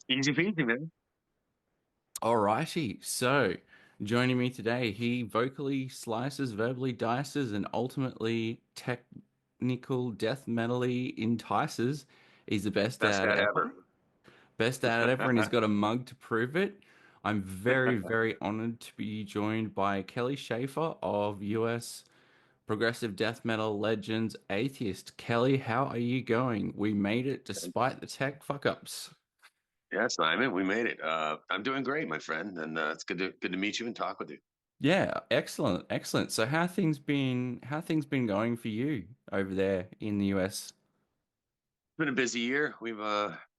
Easy peasy, man. Alrighty, so joining me today, he vocally slices, verbally dices, and ultimately technical death metally entices. He's the best Best dad dad ever. ever. Best dad ever, and he's got a mug to prove it. I'm very, very honored to be joined by Kelly Shaefer of US progressive death metal legends Atheist. Kelly, how are you going? We made it despite the tech fuck ups. Yeah, Simon, we made it. I'm doing great, my friend, and it's good to meet you and talk with you. It's Yeah, excellent, excellent. So how things been going for you over there in the US? been a busy year. We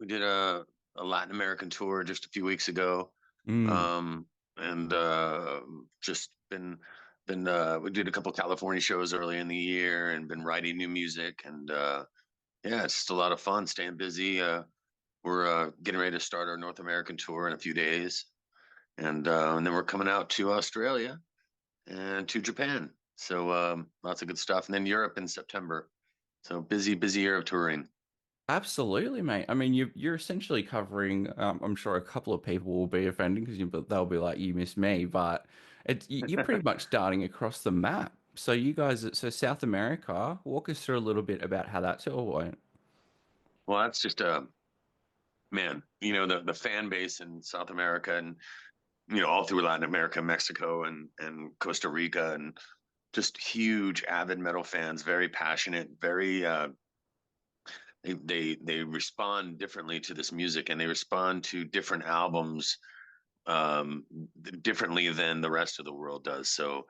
did a Latin American tour just a few weeks ago, Mm. and just been we did a couple California shows early in the year, and been writing new music, and yeah, it's just a lot of fun, staying busy. We're getting ready to start our North American tour in a few days, and then we're coming out to Australia and to Japan. So lots of good stuff. And then Europe in September. So busy year of touring. Absolutely, mate. I mean, you're essentially covering. I'm sure a couple of people will be offended because they'll be like, "You miss me," but you're pretty much starting across the map. So you guys, so South America, walk us through a little bit about how that tour went. Well, that's just man, the fan base in South America and all through Latin America, Mexico and Costa Rica and just huge avid metal fans, very passionate, very they respond differently to this music and they respond to different albums um, differently than the rest of the world does. So,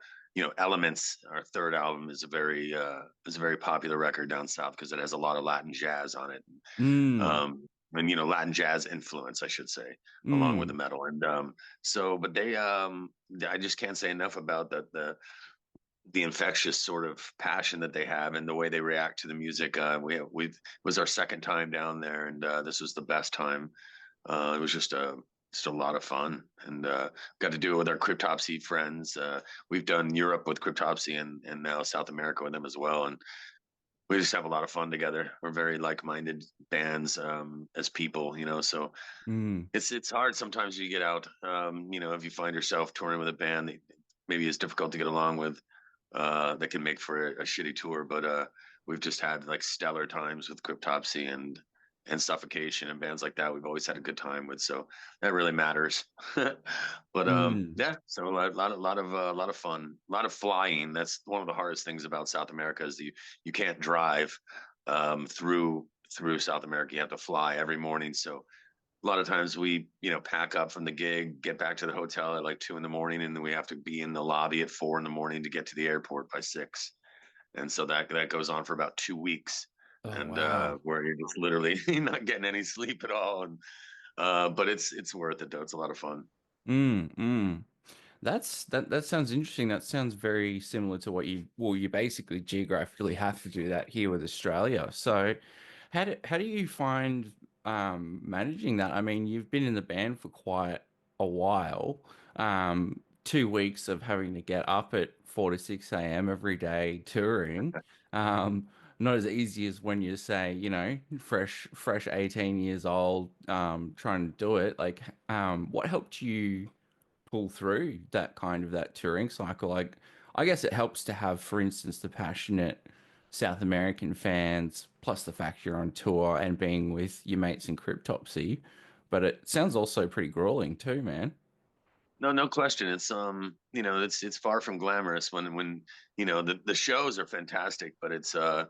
Elements, our third album, is a very popular record down south because it has a lot of Latin jazz on it, Mm, um, and Latin jazz influence, I should say, along with the mm. metal. And but I just can't say enough about the infectious sort of passion that they have and the way they react to the music. We it was our second time down there, and this was the best time. It was just a lot of fun, and got to do it with our Cryptopsy friends. We've done Europe with Cryptopsy and now South America with them as well, and we just have a lot of fun together. We're very like-minded bands as people, so Mm. it's hard sometimes you get out, if you find yourself touring with a band that maybe is difficult to get along with, that can make for a shitty tour. But we've just had like stellar times with Cryptopsy and Suffocation and bands like that. We've always had a good time with, so that really matters. But Mm. yeah, so a lot of fun, a lot of flying. That's one of the hardest things about South America is you can't drive through South America. You have to fly every morning. So a lot of times we, pack up from the gig, get back to the hotel at like 2 in the morning, and then we have to be in the lobby at 4 in the morning to get to the airport by 6. And so that goes on for about 2 weeks, Oh and wow. where you're just literally not getting any sleep at all. And but it's worth it though. It's a lot of fun. Mm. Mm. That sounds interesting. That sounds very similar to what you basically geographically have to do that here with Australia. So how do you find managing that? I mean, you've been in the band for quite a while. 2 weeks of having to get up at 4 to 6 a.m. every day touring. Um, Not as easy as when you say, fresh 18 years old, trying to do it. Like, what helped you pull through that touring cycle. Like, I guess it helps to have, for instance, the passionate South American fans, plus the fact you're on tour and being with your mates in Cryptopsy. But it sounds also pretty grueling too, man. No, no question. It's it's far from glamorous when the shows are fantastic, but it's the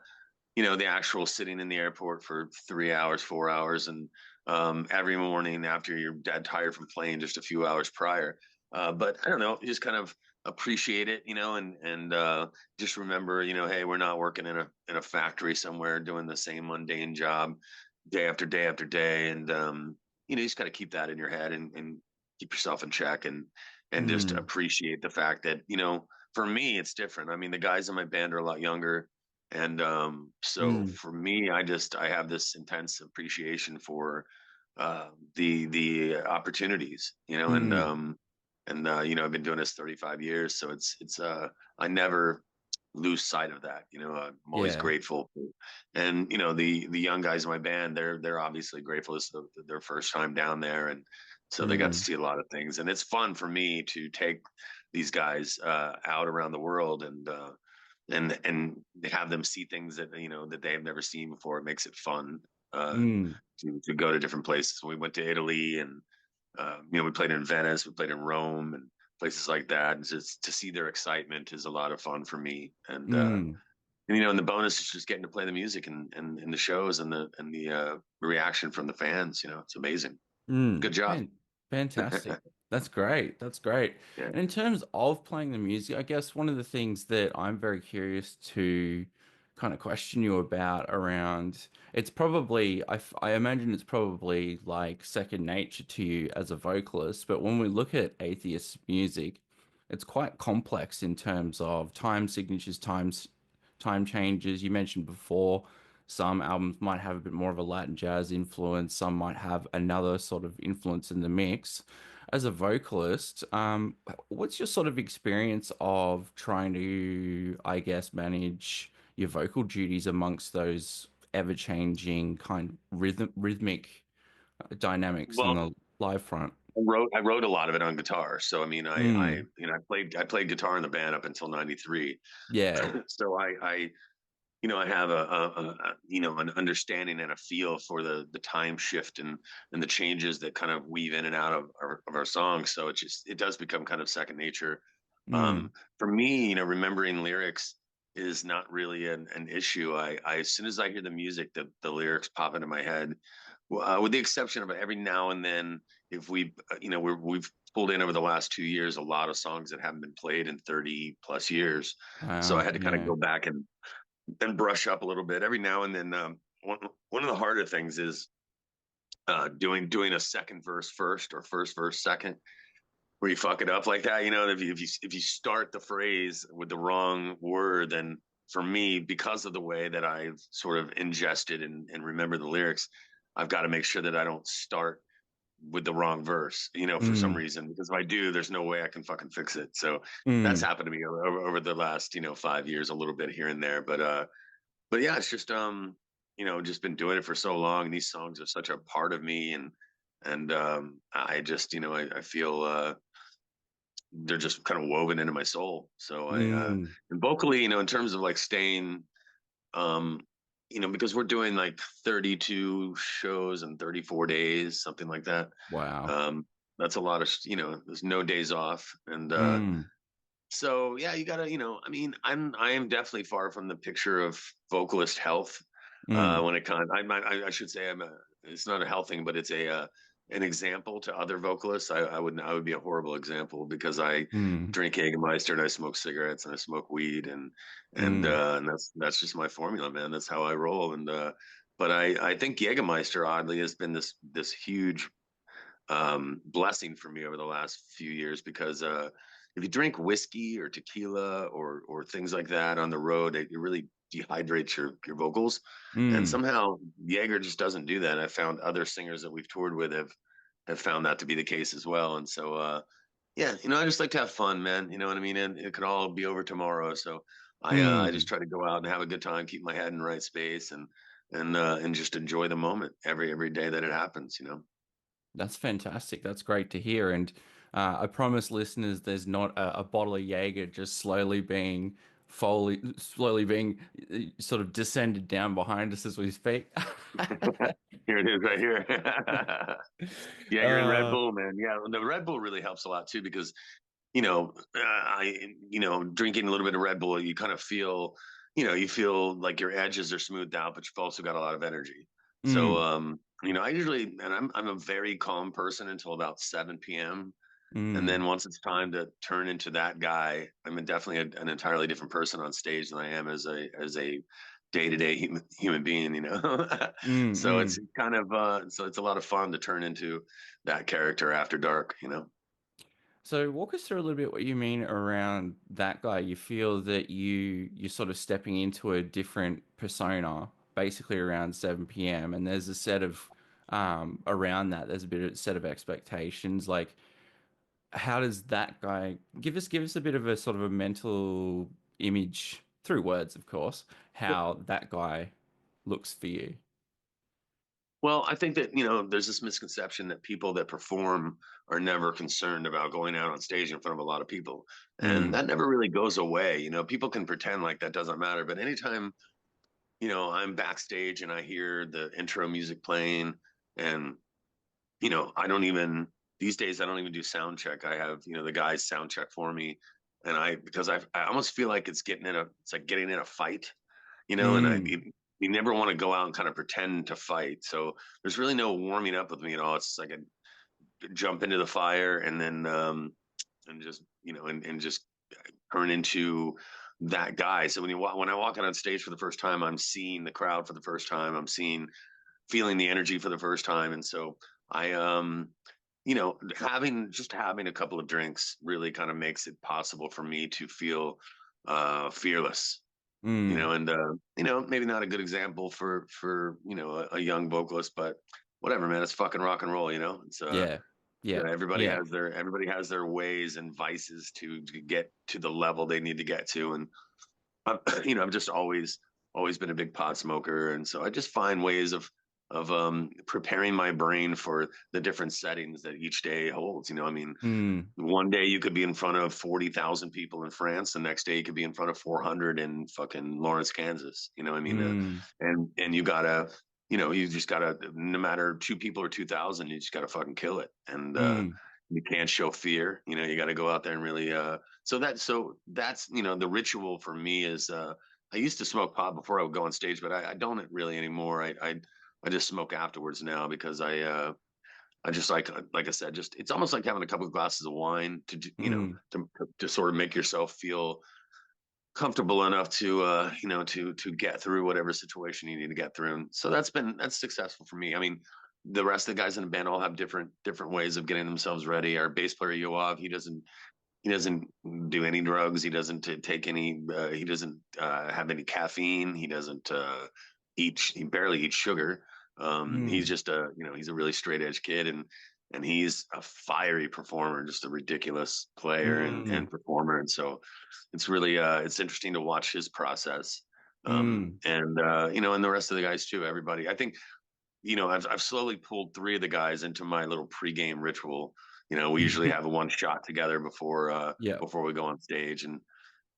actual sitting in the airport for 3 hours, 4 hours, and every morning after you're dead tired from playing just a few hours prior. But I don't know, you just kind of appreciate it, and just remember, hey, we're not working in a factory somewhere doing the same mundane job day after day after day, and you just got to keep that in your head and keep yourself in check and just Mm, appreciate the fact that for me it's different. I mean, the guys in my band are a lot younger, and so mm, for me, I have this intense appreciation for the opportunities, mm, and I've been doing this 35 years, so it's I never lose sight of that. I'm always Yeah. grateful. And the young guys in my band, they're obviously grateful. It's their first time down there, and so they got to Mm, see a lot of things. And it's fun for me to take these guys out around the world and have them see things that they have never seen before. It makes it fun uh, mm, to go to different places. We went to Italy, and we played in Venice, we played in Rome, and places like that. And just to see their excitement is a lot of fun for me. mm, And the bonus is just getting to play the music and the shows and the reaction from the fans. It's amazing. mm. Good job. Fantastic. That's great. That's great. Yeah. And in terms of playing the music, I guess one of the things that I'm very curious to kind of question you about around, it's probably, I imagine it's probably like second nature to you as a vocalist, but when we look at atheist music, it's quite complex in terms of time signatures, time changes. You mentioned before, some albums might have a bit more of a Latin jazz influence, some might have another sort of influence in the mix. As a vocalist, what's your sort of experience of trying to, I guess, manage your vocal duties amongst those ever-changing kind of rhythmic dynamics on Well, the live front? I wrote a lot of it on guitar. So I mean, I Mm, I played guitar in the band up until '93. yeah. So I have an understanding and a feel for the time shift and the changes that kind of weave in and out of our songs. So it does become kind of second nature. Mm, Um, for me, remembering lyrics is not really an issue. As soon as I hear the music, the lyrics pop into my head. With the exception of every now and then, if we've pulled in over the last 2 years a lot of songs that haven't been played in 30 plus years. So I wow, had to kind of yeah. go back and brush up a little bit every now and then. One of the harder things is doing a second verse first or first verse second, where you fuck it up like that. If you start the phrase with the wrong word, then for me, because of the way that I've sort of ingested and remember the lyrics, I've got to make sure that I don't start with the wrong verse, for some Mm, reason, because if I do, there's no way I can fucking fix it. So that's mm, happened to me over the last, 5 years, a little bit here and there. But yeah, it's just just been doing it for so long, and these songs are such a part of me, and I just I feel they're just kind of woven into my soul. So mm. and vocally, in terms of like staying, um because we're doing like 32 shows in 34 days, something like that. Wow. um that's a lot of, there's no days off. And Mm, so yeah, you gotta, I mean, I am definitely far from the picture of vocalist health. mm, When it comes, I should say it's not a health thing, but it's an example to other vocalists. I would be a horrible example because I mm, drink Jägermeister and I smoke cigarettes and I smoke weed, mm. and that's just my formula, man. That's how I roll. But I think Jägermeister oddly has been this huge blessing for me over the last few years because if you drink whiskey or tequila or things like that on the road, it really dehydrates your vocals. And Mm, somehow Jaeger just doesn't do that. I found other singers that we've toured with have found that to be the case as well. And so yeah, I just like to have fun, man. You know what I mean? And it could all be over tomorrow. So I just mm. try to go out and have a good time, keep my head in the right space, and just enjoy the moment every day that it happens. That's fantastic. That's great to hear. And I promise listeners, there's not a bottle of Jaeger just slowly being sort of descended down behind us as we speak. Here it is right here. Jaeger and Red uh, Bull, man. Yeah, the Red Bull really helps a lot too because drinking a little bit of Red Bull, you kind of feel, you feel like your edges are smoothed out, but you've also got a lot of energy. So, mm, I usually, and I'm a very calm person until about 7 p.m. And mm, then once it's time to turn into that guy, I'm definitely an entirely different person on stage than I am as a day-to-day human being, mm, So it's mm. kind of so it's a lot of fun to turn into that character after dark. So walk us through a little bit what you mean around that guy. You feel that you're sort of stepping into a different persona basically around 7 p.m. and there's a set of around that there's a bit of set of expectations. Like how does that guy give us a bit of a sort of a mental image through words, of course, how that guy looks for you. Well, I think that, you know, there's this misconception that people that perform are never concerned about going out on stage in front of a lot of people. And Mm, that never really goes away. You know, people can pretend like that doesn't matter, but anytime, you know, I'm backstage and I hear the intro music playing and, you know, I don't even these days I don't even do sound check. I have, you know, the guys sound check for me. And because I almost feel like it's like getting in a fight, you know, and mm, you never want to go out and kind of pretend to fight. So there's really no warming up with me at all. It's like a jump into the fire and just, you know, and just turn into that guy. So when I walk out on stage for the first time, I'm seeing the crowd for the first time. Feeling the energy for the first time. And so I, you know, having a couple of drinks really kind of makes it possible for me to feel fearless, you mm. know, and you know, maybe not a good example for you know a young vocalist, but whatever, man, it's fucking rock and roll, you know. It's Yeah. Yeah. Yeah. everybody has their ways and vices to get to the level they need to get to, and you know, I've just always been a big pot smoker, and so I just find ways of preparing my brain for the different settings that each day holds. You know, I mean, Mm, one day you could be in front of 40,000 people in France. The next day you could be in front of 400 in fucking Lawrence, Kansas. You know, I mean, mm, and you gotta, you know, you just gotta, no matter two people or 2,000, you just gotta fucking kill it. And mm, you can't show fear. You know, you got to go out there and really. So that's you know the ritual for me is. I used to smoke pot before I would go on stage, but I don't really anymore. I just smoke afterwards now because I just like I said, just it's almost like having a couple of glasses of wine you know mm, to sort of make yourself feel comfortable enough to you know to get through whatever situation you need to get through. And so that's successful for me. I mean, the rest of the guys in the band all have different ways of getting themselves ready. Our bass player Yoav, he doesn't do any drugs. He doesn't take any. He doesn't have any caffeine. He doesn't eat. He barely eats sugar. He's mm, just a you know he's a really straight edge kid and he's a fiery performer, just a ridiculous player mm, and performer. And so it's really it's interesting to watch his process. mm, And you know, and the rest of the guys too. Everybody, I think you know, I've slowly pulled three of the guys into my little pregame ritual. You know, we usually have one shot together yeah. before we go on stage, and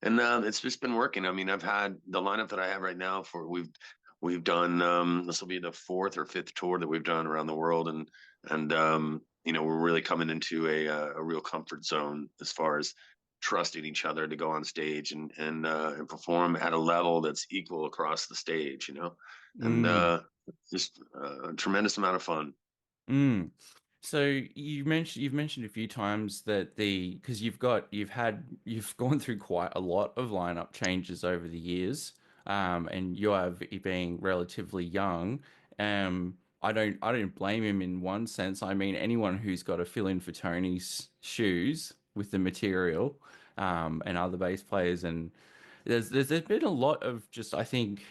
it's just been working. I mean, I've had the lineup that I have right now for we've done this will be the fourth or fifth tour that we've done around the world, and you know, we're really coming into a real comfort zone as far as trusting each other to go on stage and perform at a level that's equal across the stage. You know, and Mm. just a tremendous amount of fun. Mm. So you've mentioned a few times that because you've gone through quite a lot of lineup changes over the years, and you have being relatively young. I don't blame him in one sense. I mean, anyone who's got to fill in for Tony's shoes with the material, and other bass players and there's been a lot of just I think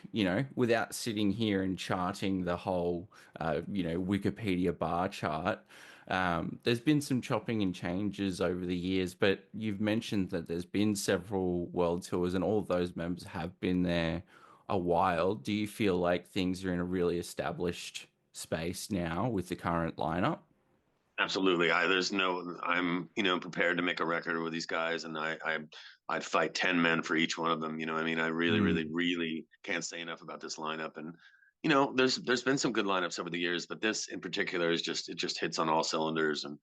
without sitting here and charting the whole Wikipedia bar chart. There's been some chopping and changes over the years, but you've mentioned that there's been several world tours and all of those members have been there a while. Do you feel like things are in a really established space now with the current lineup? Absolutely. I'm, you know, prepared to make a record with these guys and I'd fight 10 men for each one of them. You know, I mean, I Mm, really can't say enough about this lineup. And, you know, there's been some good lineups over the years, but this in particular it just hits on all cylinders. And,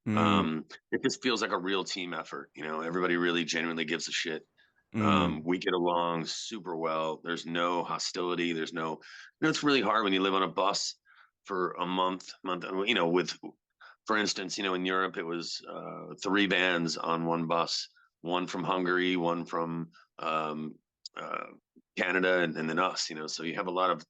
mm, it just feels like a real team effort. You know, everybody really genuinely gives a shit. mm, We get along super well. There's no hostility. You know, it's really hard when you live on a bus for a month, you know, for instance, you know, in Europe, it was three bands on one bus, one from Hungary, one from um, uh, Canada, and then us, you know, so you have a lot of,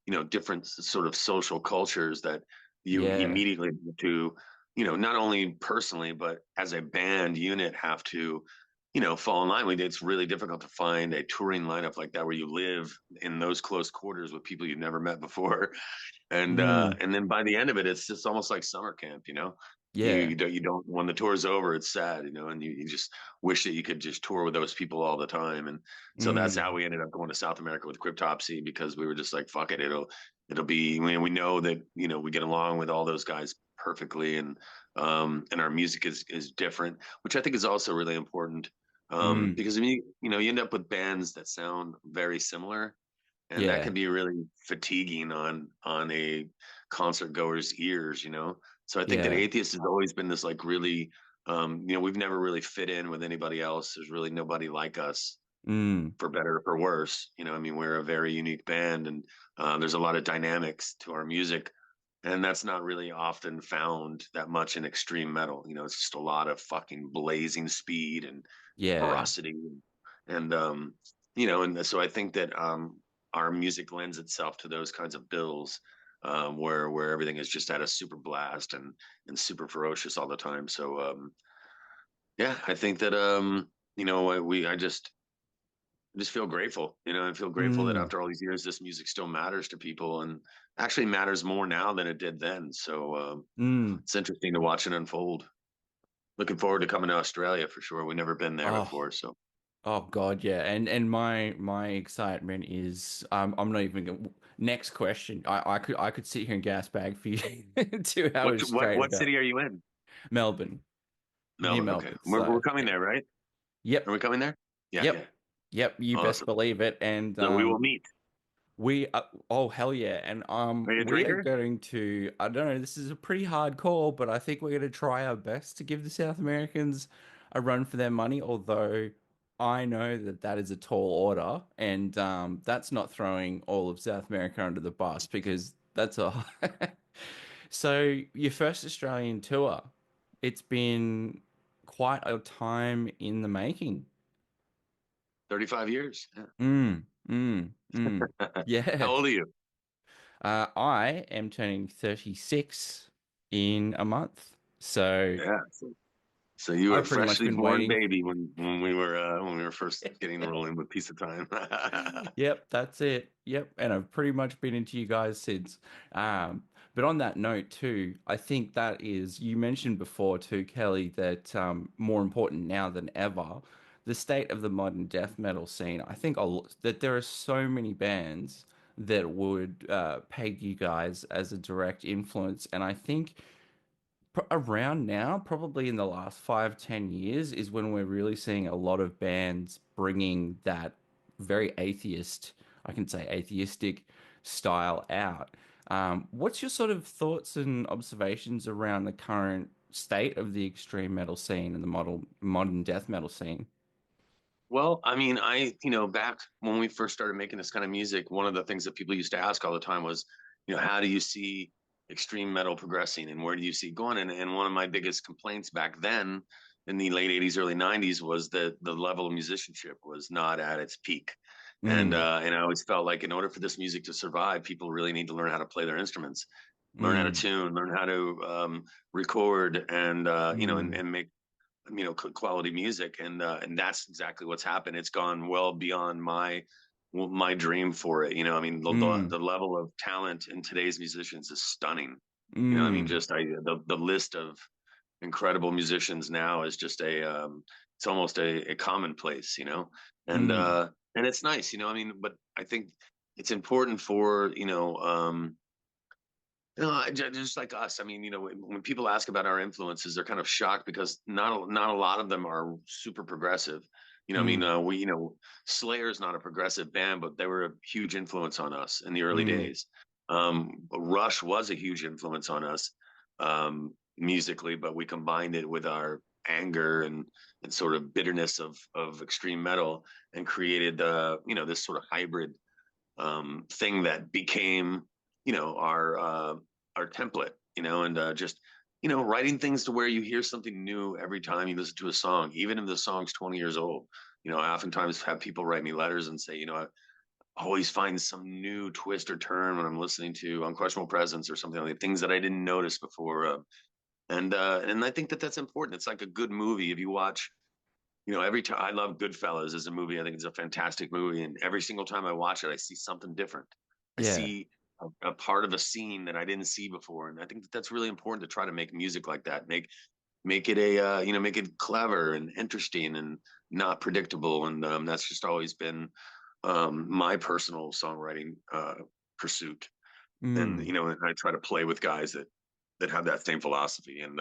you know, different sort of social cultures that you yeah. immediately have to, you know, not only personally, but as a band unit have to, you know, fall in line with. It's really difficult to find a touring lineup like that where you live in those close quarters with people you've never met before. And Mm, then by the end of it, it's just almost like summer camp, you know. Yeah. You don't when the tour's over, it's sad, and you just wish that you could just tour with those people all the time. And so that's how Mm. we ended up going to South America with Cryptopsy, because we were just like, fuck it, it'll be, we know that, we get along with all those guys perfectly. And our music is different, which I think is also really important. Mm. Because I mean, you end up with bands that sound very similar, and that Yeah. can be really fatiguing on a concert goer's ears. So I think that Yeah. Atheist has always been this like really, we've never really fit in with anybody else. There's really nobody like us, Mm. for better or for worse. I mean, we're a very unique band, and there's a lot of dynamics to our music, and that's not really often found that much in extreme metal. It's just a lot of fucking blazing speed and Yeah. ferocity, and so I think that our music lends itself to those kinds of bills, where everything is just at a super blast and super ferocious all the time. So yeah, I think that I just feel grateful. I feel grateful that Mm. after all these years, this music still matters to people, and actually matters more now than it did then. So Mm. it's interesting to watch it unfold. Looking forward to coming to Australia for sure. We've never been there Oh. before, so Oh God, yeah. And my excitement is I'm not even gonna, next question. I could sit here and gas bag for you 2 hours straight what about city are you in? Melbourne, near Melbourne. Okay, Melbourne. we're So coming yeah. there, right? Are Yep. we coming there? Yeah, yeah. Yep. Yep. You best Awesome. believe it. And So we will meet. we oh hell yeah. And Are you a we are drinker? going to, I don't know, this is a pretty hard call, but I think we're going to try our best to give the South Americans a run for their money, although I know that that is a tall order, and that's not throwing all of South America under the bus because that's a So your first Australian tour, it's been quite a time in the making. 35 years. Yeah. Mm, mm, mm. How Yeah. old are you? I am turning 36 in a month. So Yeah. So you were a I've pretty much freshly been born waiting. baby when we were first getting rolling with Piece of Time. Yep, that's it. Yep. And I've pretty much been into you guys since. But on that note, too, I think that is, you mentioned before, too, Kelly, that more important now than ever, the state of the modern death metal scene. I think that there are so many bands that would peg you guys as a direct influence. And I think around now, probably in the last 5, 10 years, is when we're really seeing a lot of bands bringing that very atheist, I can say atheistic style out. What's your sort of thoughts and observations around the current state of the extreme metal scene and the modern death metal scene? Well, I mean, back when we first started making this kind of music, one of the things that people used to ask all the time was, how do you see extreme metal progressing, and where do you see it going? And one of my biggest complaints back then in the late 80s, early 90s was that the level of musicianship was not at its peak. Mm, And I always felt like in order for this music to survive, people really need to learn how to play their instruments, learn how to mm, tune, learn how to record, and mm, and make quality music, and that's exactly what's happened. It's gone well beyond my dream for it. I mean, the mm, level of talent in today's musicians is stunning. I mean, mm, just the list of incredible musicians now is just it's almost a commonplace. and mm, uh and it's nice. I mean, but I think it's important for no, just like us. I mean, when people ask about our influences, they're kind of shocked because not a lot of them are super progressive. I mean, mm, Slayer is not a progressive band, but they were a huge influence on us in the early mm, days. Rush was a huge influence on us musically, but we combined it with our anger and sort of bitterness of extreme metal, and created this sort of hybrid thing that became our template, and just writing things to where you hear something new every time you listen to a song, even if the song's 20 years old. I oftentimes have people write me letters and say, I always find some new twist or turn when I'm listening to Unquestionable Presence or something, like things that I didn't notice before. And I think that that's important. It's like a good movie. If you watch, every time, I love Goodfellas as a movie. I think it's a fantastic movie, and every single time I watch it, I see something different. I yeah. see a part of a scene that I didn't see before. And I think that that's really important to try to make music like that. Make it a make it clever and interesting and not predictable. And that's just always been my personal songwriting pursuit. And Mm. and I try to play with guys that have that same philosophy. And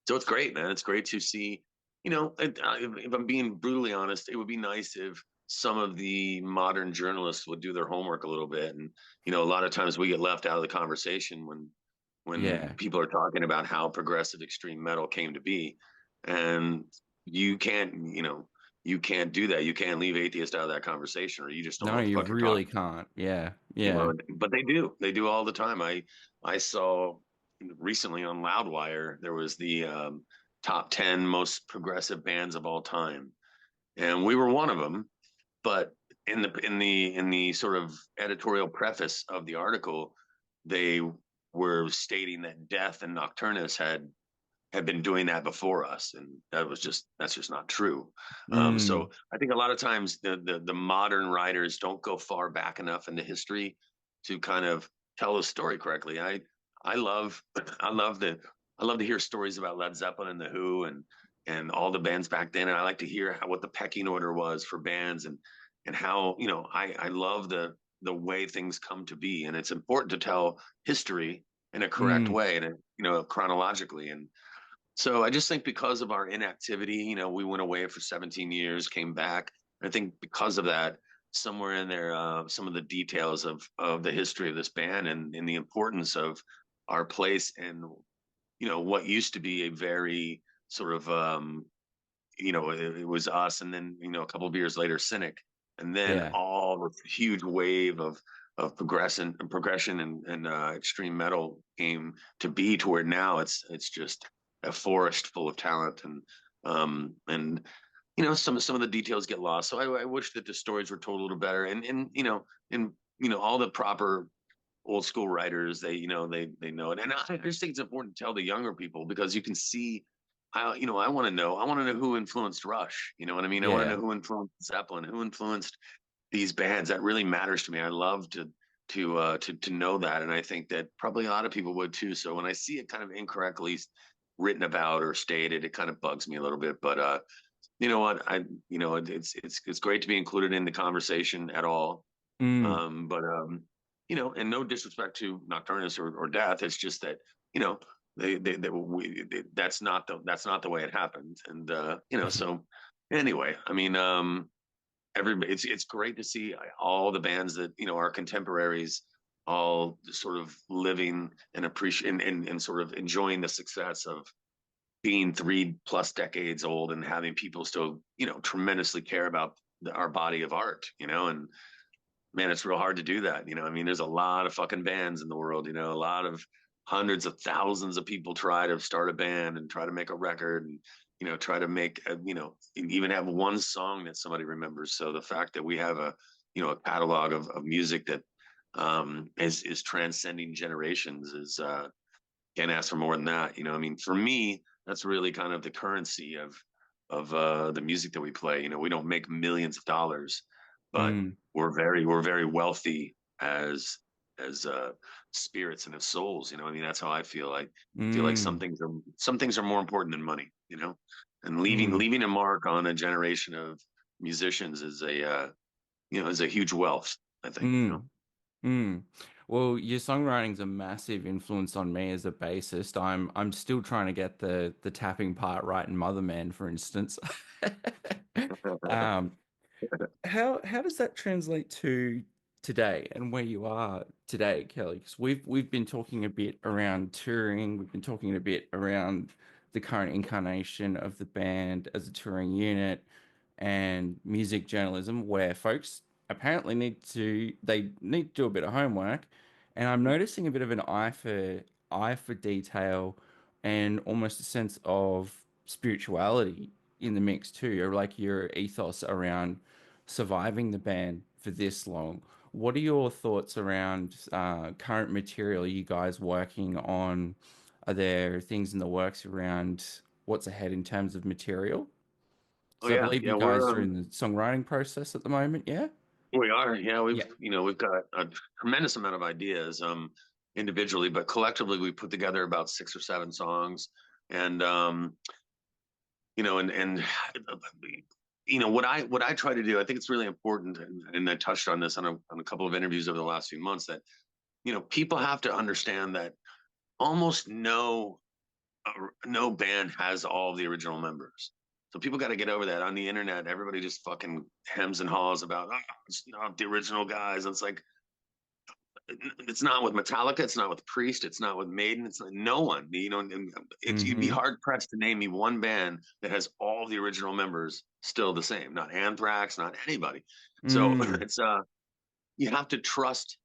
so it's great, man. It's great to see. If I'm being brutally honest, it would be nice if some of the modern journalists would do their homework a little bit. And a lot of times we get left out of the conversation when Yeah. people are talking about how progressive extreme metal came to be, and you can't, you can't do that. You can't leave atheist out of that conversation, or you just don't know No, what the you fuck you're talking. really can't. Yeah. Yeah. But they do all the time. I saw recently on Loudwire there was the top 10 most progressive bands of all time, and we were one of them. But in the sort of editorial preface of the article, they were stating that Death and Nocturnus had been doing that before us, and that's just not true. So Mm. I think a lot of times the modern writers don't go far back enough into history to kind of tell the story correctly. I love I love the I love to hear stories about Led Zeppelin and the Who and all the bands back then, and I like to hear what the pecking order was for bands and how I love the way things come to be, and it's important to tell history in a correct Mm. way and chronologically. And so I just think because of our inactivity, we went away for 17 years, came back. I think because of that, somewhere in there, some of the details of the history of this band and the importance of our place and what used to be a very sort of it was us, and then a couple of years later, Cynic, and then Yeah. all the huge wave of progression and extreme metal came to be to where now it's just a forest full of talent and some of the details get lost. So I wish that the stories were told a little better and all the proper old school writers they know it, and I just think it's important to tell the younger people because you can see. I want to know. I want to know who influenced Rush. You know what I mean? I want to Yeah. know who influenced Zeppelin, who influenced these bands. That really matters to me. I love to know that, and I think that probably a lot of people would too. So when I see it kind of incorrectly written about or stated, it kind of bugs me a little bit. But you know what? It's great to be included in the conversation at all. Mm. But and no disrespect to Nocturnus or Death. It's just that you know that's not the way it happened. And so anyway, I mean, everybody, it's great to see all the bands that are contemporaries, all sort of living and appreciating and sort of enjoying the success of being 3+ decades old and having people still tremendously care about our body of art, and man, it's real hard to do that. I mean, there's a lot of fucking bands in the world, a lot of hundreds of thousands of people try to start a band and try to make a record and, try to make, even have one song that somebody remembers. So the fact that we have a catalog of music that is transcending generations is, can't ask for more than that. I mean, for me, that's really kind of the currency of the music that we play. We don't make millions of dollars, but Mm. we're very wealthy as spirits and as souls. I mean, that's how I feel. I feel like some Mm. things are more important than money. And leaving Mm. leaving a mark on a generation of musicians is a huge wealth. I think. Mm. Mm. Well, your songwriting's a massive influence on me as a bassist. I'm still trying to get the tapping part right in Motherman, for instance. Um, how does that translate to today and where you are today, Kelly? Because we've been talking a bit around touring, we've been talking a bit around the current incarnation of the band as a touring unit and music journalism, where folks apparently need to do a bit of homework, and I'm noticing a bit of an eye for detail and almost a sense of spirituality in the mix too, or like your ethos around surviving the band for this long. What are your thoughts around current material? Are you guys working on? Are there things in the works around what's ahead in terms of material? Oh So I yeah, believe you yeah. We're guys are in the songwriting process at the moment, yeah? We are, yeah. Yeah. We've got a tremendous amount of ideas, individually, but collectively we put together about 6 or 7 songs, and and what I try to do, I think it's really important, and I touched on this on a couple of interviews over the last few months, that people have to understand that almost no band has all the original members. So people got to get over that. On the internet, everybody just fucking hems and haws about, oh, it's not the original guys. It's like, it's not with Metallica, it's not with Priest, it's not with Maiden, it's not, no one. And you'd be Mm-hmm. hard pressed to name me one band that has all the original members still the same. Not Anthrax, not anybody. So Mm. it's you have to trust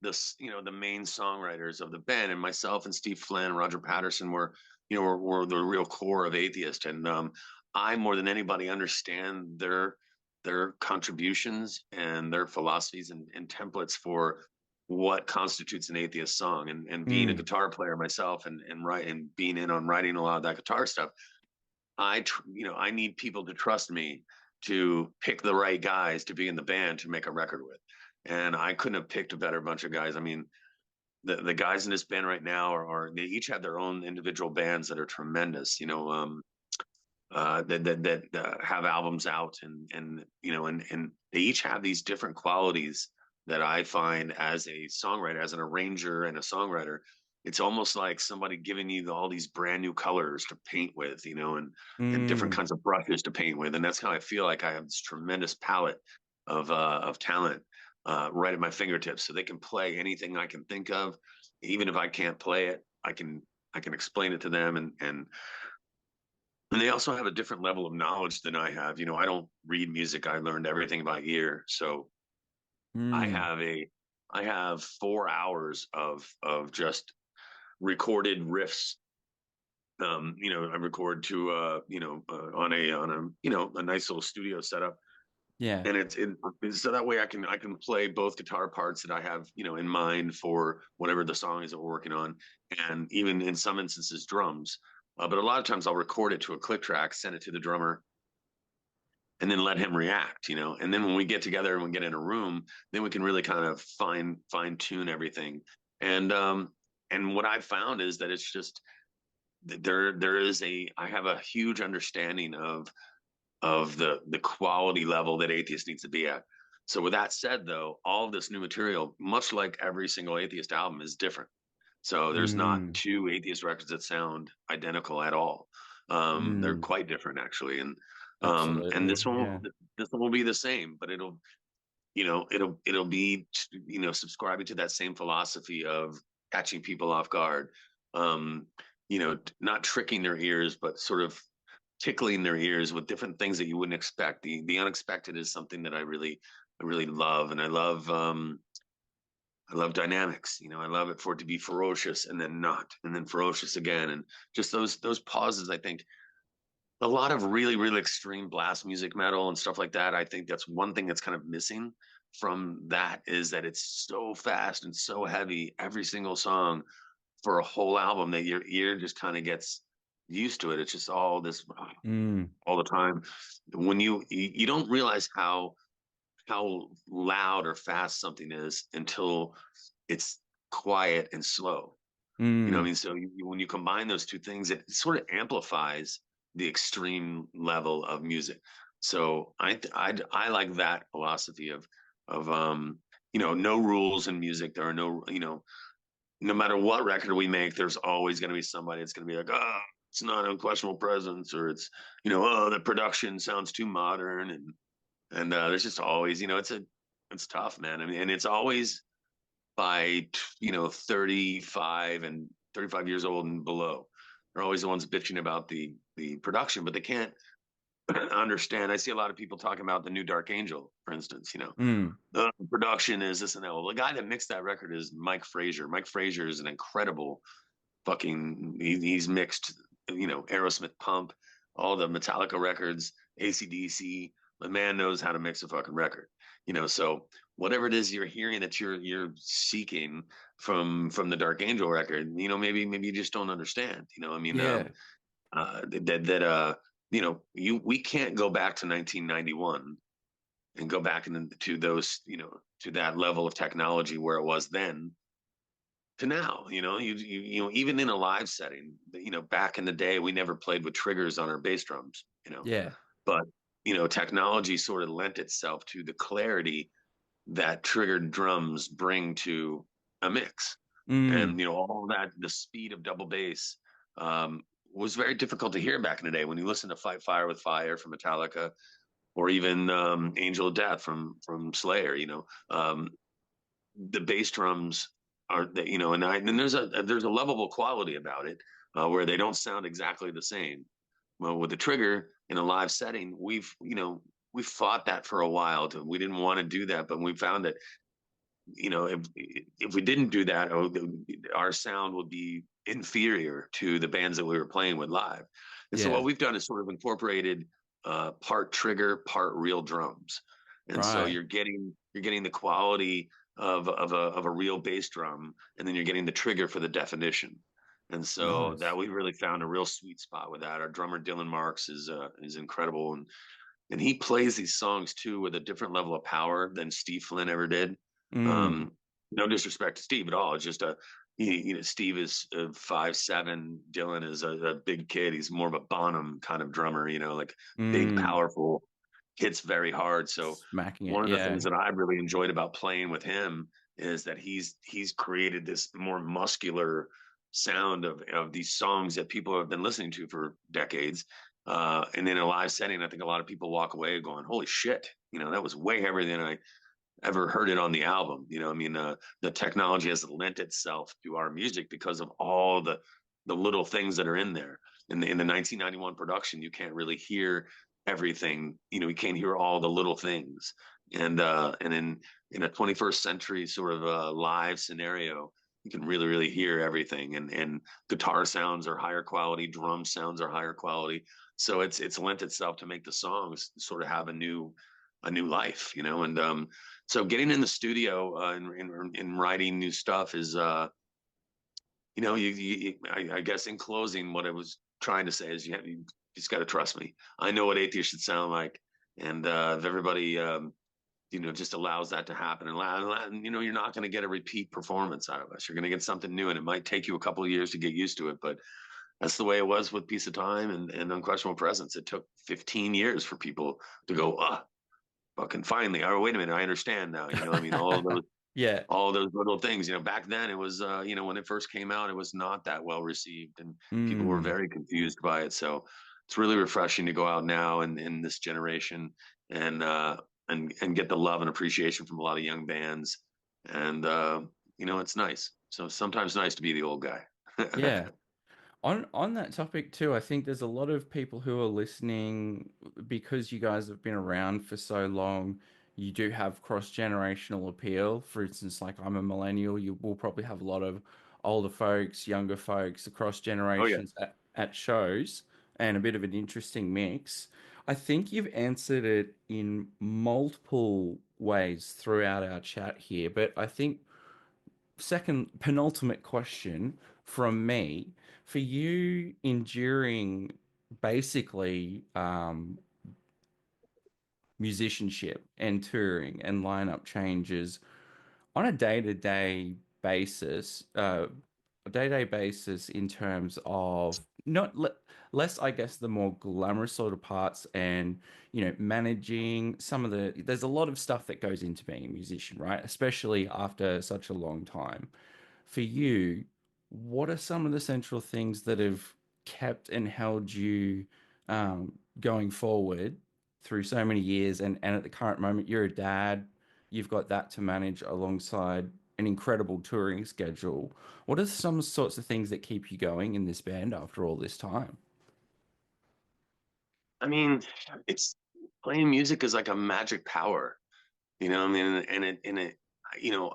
this, the main songwriters of the band, and myself and Steve Flynn, Roger Patterson were the real core of Atheist, and I more than anybody understand their contributions and their philosophies and templates for what constitutes an atheist song, and being a Mm. guitar player myself, and being in on writing a lot of that guitar stuff. I need people to trust me to pick the right guys to be in the band to make a record with. And I couldn't have picked a better bunch of guys. I mean, the guys in this band right now are they each have their own individual bands that are tremendous. That have albums out, and they each have these different qualities that I find, as a songwriter, as an arranger and a songwriter. It's almost like somebody giving you all these brand new colors to paint with, and different Mm. kinds of brushes to paint with. And that's how I feel like I have this tremendous palette of talent right at my fingertips, so they can play anything I can think of. Even if I can't play it, I can explain it to them, and they also have a different level of knowledge than I have. I don't read music. I learned everything by ear. So I Mm. have a I have 4 hours of just recorded riffs. I record to on a nice little studio setup, Yeah. and it's so that way I can play both guitar parts that I have in mind for whatever the song is that we're working on, and even in some instances drums. But a lot of times I'll record it to a click track, send it to the drummer, and then let him react. And then when we get together and we get in a room, then we can really kind of fine tune everything. And what I've found is that it's just there is I have a huge understanding of the quality level that Atheist needs to be at. So with that said, though, all of this new material, much like every single Atheist album, is different. So there's not Mm. two Atheist records that sound identical at all. They're Mm. quite different, actually, and Absolutely. Yeah. this one will be the same, but it'll be subscribing to that same philosophy of catching people off guard, um, not tricking their ears, but sort of tickling their ears with different things that you wouldn't expect. The unexpected is something that I really love, and I love dynamics. I love it for it to be ferocious and then not, and then ferocious again, and just those pauses. I think a lot of really, really extreme blast music, metal and stuff like that. I think that's one thing that's kind of missing from that, is that it's so fast and so heavy every single song for a whole album that your ear just kind of gets used to it. It's just all this Mm. all the time. When you don't realize how loud or fast something is until it's quiet and slow. What I Mm. mean? So when you combine those two things, it sort of amplifies the extreme level of music. So I like that philosophy of no rules in music. There are no matter what record we make, there's always going to be somebody that's going to be like, oh, it's not Unquestionable Presence, or it's oh, the production sounds too modern, and there's just always it's tough, man. I mean, and it's always by 35 and 35 years old and below. They're always the ones bitching about the production, but they can't understand. I see a lot of people talking about the new Dark Angel, for instance. Mm. The production is this and that. Well, the guy that mixed that record is Mike Frazier. Mike Frazier is an incredible fucking. He's mixed, Aerosmith, Pump, all the Metallica records, AC/DC. The man knows how to mix a fucking record. So whatever it is you're hearing that you're seeking from the Dark Angel record, maybe you just don't understand. I mean, Yeah. that we can't go back to 1991 and go back into those, to that level of technology where it was then to now. Even in a live setting, back in the day, we never played with triggers on our bass drums, Yeah. but technology sort of lent itself to the clarity that triggered drums bring to a mix. Mm. And all that, the speed of double bass, um, was very difficult to hear back in the day. When you listen to Fight Fire with Fire from Metallica, or even Angel of Death from Slayer, the bass drums are that, and there's a lovable quality about it, where they don't sound exactly the same. Well, with the trigger in a live setting, we've fought that for a while. We didn't want to do that, but we found that, if we didn't do that, our sound would be inferior to the bands that we were playing with live. And so Yeah. what we've done is sort of incorporated part trigger, part real drums. And so Right. you're getting the quality of a real bass drum, and then you're getting the trigger for the definition. And so that Nice. we really found a real sweet spot with that. Our drummer Dylan Marks is incredible, and he plays these songs too with a different level of power than Steve Flynn ever did. Mm. No disrespect to Steve at all. It's just Steve is 5'7". Dylan is a big kid. He's more of a Bonham kind of drummer, like big, Mm. powerful, hits very hard. So Smacking it. one of the Yeah. things that I really enjoyed about playing with him is that he's created this more muscular sound of these songs that people have been listening to for decades. And in a live setting, I think a lot of people walk away going, "Holy shit! That was way heavier than I ever heard it on the album." I mean, the technology has lent itself to our music because of all the little things that are in there. In the 1991 production, you can't really hear everything. You can't hear all the little things. And in a 21st century sort of live scenario, you can really really hear everything. And guitar sounds are higher quality, drum sounds are higher quality. So it's lent itself to make the songs sort of have a new life. And so getting in the studio, and writing new stuff is, I guess in closing, what I was trying to say is you just got to trust me. I know what Atheist should sound like. And if everybody, just allows that to happen, and you're not going to get a repeat performance out of us. You're going to get something new, and it might take you a couple of years to get used to it, but that's the way it was with Piece of Time and Unquestionable Presence. It took 15 years for people to go, fucking finally. Oh, wait a minute, I understand now. I mean, Yeah. all those little things. Back then it was, when it first came out, it was not that well received, and people were Mm. very confused by it. So it's really refreshing to go out now and in this generation, and and get the love and appreciation from a lot of young bands, and it's nice. So sometimes nice to be the old guy. Yeah. On that topic too, I think there's a lot of people who are listening because you guys have been around for so long. You do have cross-generational appeal. For instance, like I'm a millennial, you will probably have a lot of older folks, younger folks, across Oh yeah. generations at shows, and a bit of an interesting mix. I think you've answered it in multiple ways throughout our chat here, but I think second penultimate question from me for you enduring basically musicianship and touring and lineup changes on a day-to-day basis in terms of not le less, I guess, the more glamorous sort of parts and, managing some of there's a lot of stuff that goes into being a musician, right? Especially after such a long time. For you, what are some of the central things that have kept and held you going forward through so many years? And at the current moment, you're a dad, you've got that to manage alongside an incredible touring schedule. What are some sorts of things that keep you going in this band after all this time? I mean, it's playing music is like a magic power. I mean, and it,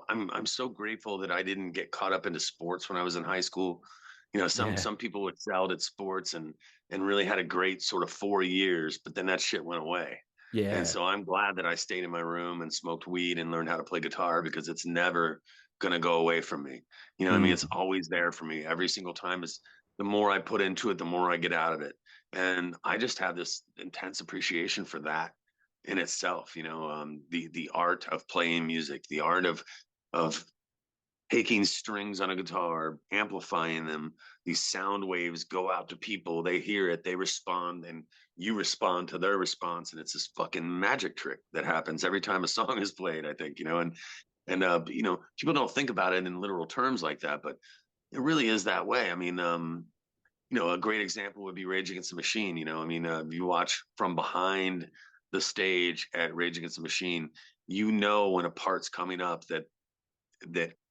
I'm so grateful that I didn't get caught up into sports when I was in high school. Some Yeah, some people excelled at sports and really had a great sort of 4 years, but then that shit went away. And yeah. so I'm glad that I stayed in my room and smoked weed and learned how to play guitar, because it's never gonna go away from me. I mean, it's Mm, always there for me every single time. Is the more I put into it, the more I get out of it. And I just have this intense appreciation for that, in itself. The art of playing music, the art of taking strings on a guitar, amplifying them. These sound waves go out to people. They hear it, they respond, and you respond to their response. And it's this fucking magic trick that happens every time a song is played, I think, and people don't think about it in literal terms like that, but it really is that way. I mean, a great example would be Rage Against the Machine. You watch from behind the stage at Rage Against the Machine, when a part's coming up that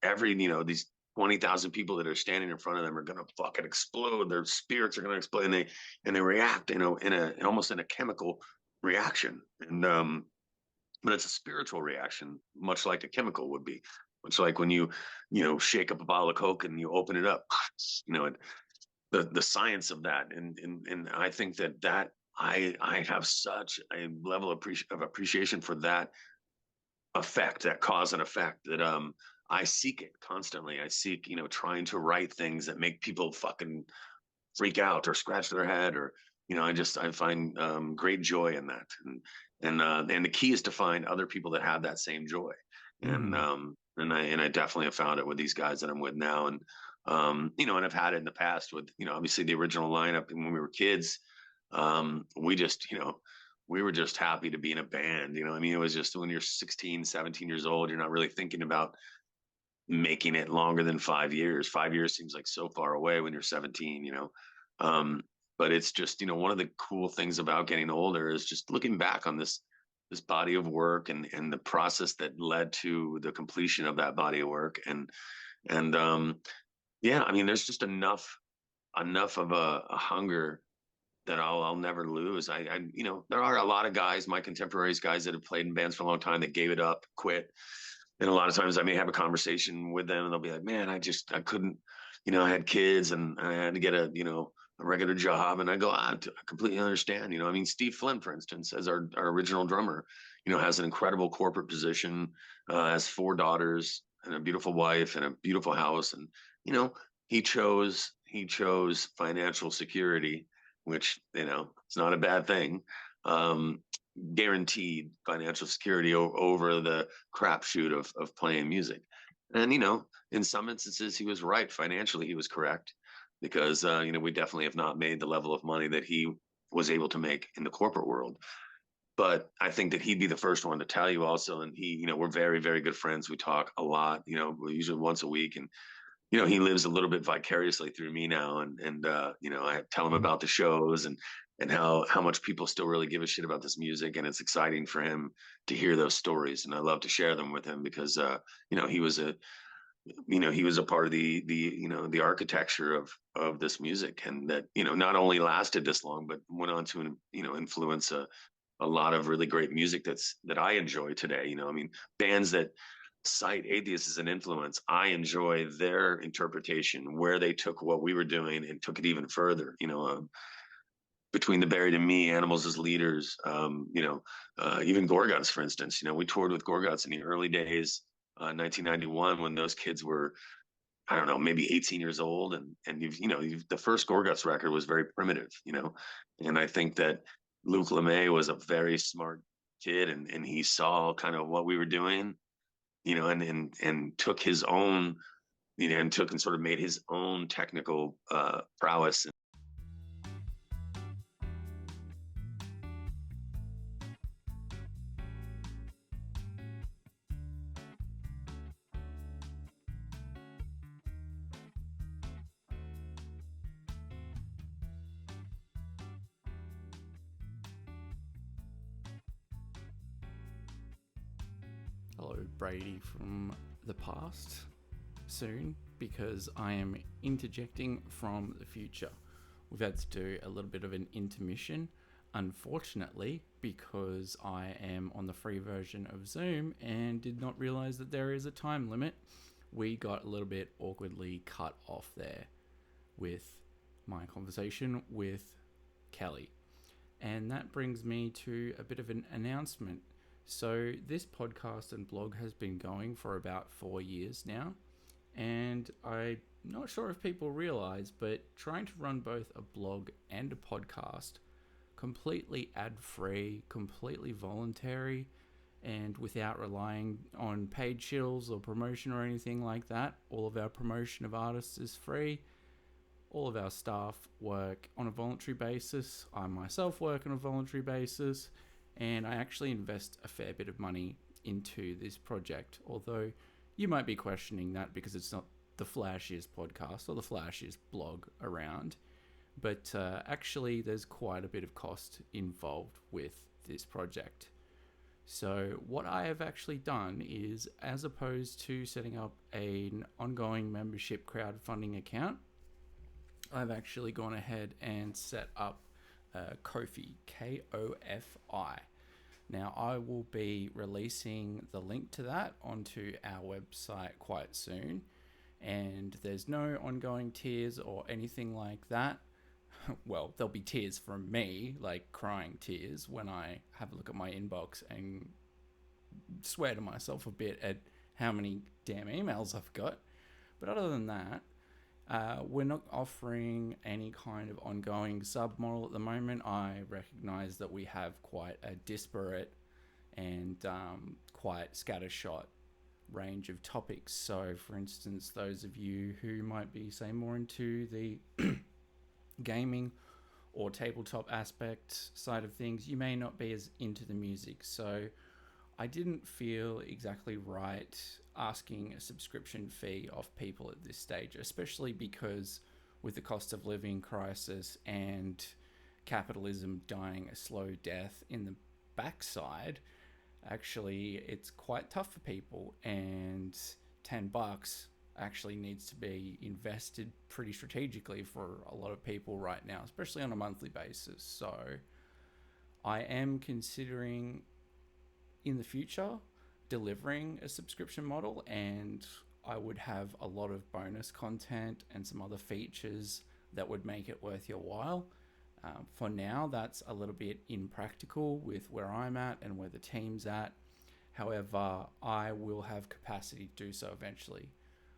every these 20,000 people that are standing in front of them are gonna fucking explode. Their spirits are gonna explode, and they react, in a almost in a chemical reaction, and but it's a spiritual reaction, much like a chemical would be. Much like when you shake up a bottle of Coke and you open it up, the science of that, and I think that I have such a level of appreciation for that effect, that cause and effect, that I seek it constantly. I seek, trying to write things that make people fucking freak out or scratch their head, or I find great joy in that, and the key is to find other people that have that same joy, and I definitely have found it with these guys that I'm with now, and I've had it in the past with obviously the original lineup, and when we were kids, we just we were just happy to be in a band. It was just when you're 16, 17 years old, you're not really thinking about making it longer than 5 years. 5 years seems like so far away when you're 17. Um, but it's just, one of the cool things about getting older is just looking back on this body of work, and the process that led to the completion of that body of work. And yeah, there's just enough of a hunger that I'll never lose. There are a lot of guys, my contemporaries, guys that have played in bands for a long time, that gave it up, quit. And a lot of times I may have a conversation with them, and they'll be like, man, I couldn't, I had kids, and I had to get a regular job. And I go, I completely understand. Steve Flynn, for instance, as our original drummer, has an incredible corporate position, has 4 daughters and a beautiful wife and a beautiful house. And, he chose financial security, which, it's not a bad thing. Um, Guaranteed financial security over the crapshoot of playing music. And, in some instances, he was right. Financially, he was correct, because, we definitely have not made the level of money that he was able to make in the corporate world. But I think that he'd be the first one to tell you also. And we're very, very good friends. We talk a lot, usually once a week. And, he lives a little bit vicariously through me now. And I tell him about the shows, and how much people still really give a shit about this music. And it's exciting for him to hear those stories. And I love to share them with him, because, he was a part of the architecture of this music. And that, not only lasted this long, but went on to, influence a lot of really great music that I enjoy today. Bands that cite Atheist as an influence, I enjoy their interpretation, where they took what we were doing and took it even further. Between the Buried and Me, Animals as Leaders, even Gorguts, for instance. We toured with Gorguts in the early days, 1991, when those kids were, I don't know, maybe 18 years old, and the first Gorguts record was very primitive. And I think that Luke LeMay was a very smart kid, and he saw kind of what we were doing, and took his own, and took and sort of made his own technical prowess. Hello, Brady from the past soon, because I am interjecting from the future. We've had to do a little bit of an intermission, unfortunately, because I am on the free version of Zoom and did not realize that there is a time limit. We got a little bit awkwardly cut off there with my conversation with Kelly. And that brings me to a bit of an announcement. So this podcast and blog has been going for about 4 years now, and I'm not sure if people realize, but trying to run both a blog and a podcast completely ad-free, completely voluntary, and without relying on paid shills or promotion or anything like that. All of our promotion of artists is free. All of our staff work on a voluntary basis. I myself work on a voluntary basis, and I actually invest a fair bit of money into this project, although you might be questioning that because it's not the flashiest podcast or the flashiest blog around. But actually, there's quite a bit of cost involved with this project. So what I have actually done is, as opposed to setting up an ongoing membership crowdfunding account, I've actually gone ahead and set up Ko-fi, K-O-F-I. Now, I will be releasing the link to that onto our website quite soon, and there's no ongoing tiers or anything like that. Well, there'll be tears from me, like crying tears, when I have a look at my inbox and swear to myself a bit at how many damn emails I've got. But other than that, we're not offering any kind of ongoing sub model at the moment. I recognize that we have quite a disparate and quite scattershot range of topics. So, for instance, those of you who might be, say, more into the gaming or tabletop aspect side of things, you may not be as into the music. So I didn't feel exactly right asking a subscription fee of people at this stage, especially because with the cost of living crisis and capitalism dying a slow death in the backside, actually it's quite tough for people, and $10 actually needs to be invested pretty strategically for a lot of people right now, especially on a monthly basis. So I am considering in the future delivering a subscription model, and I would have a lot of bonus content and some other features that would make it worth your while. For now, that's a little bit impractical with where I'm at and where the team's at. However, I will have capacity to do so eventually.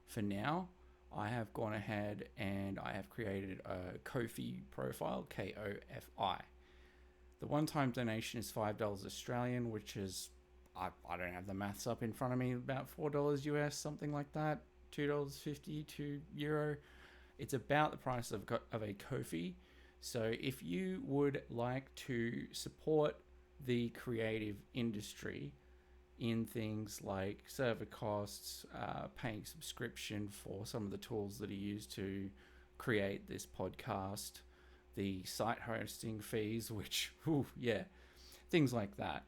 For now, I have gone ahead and I have created a Ko-fi profile, K-O-F-I. The one-time donation is $5 Australian, which is, I don't have the maths up in front of me, about $4 US, something like that, $2.50 to Euro. It's about the price of a Ko-fi. So if you would like to support the creative industry in things like server costs, paying subscription for some of the tools that are used to create this podcast, the site hosting fees, which, things like that.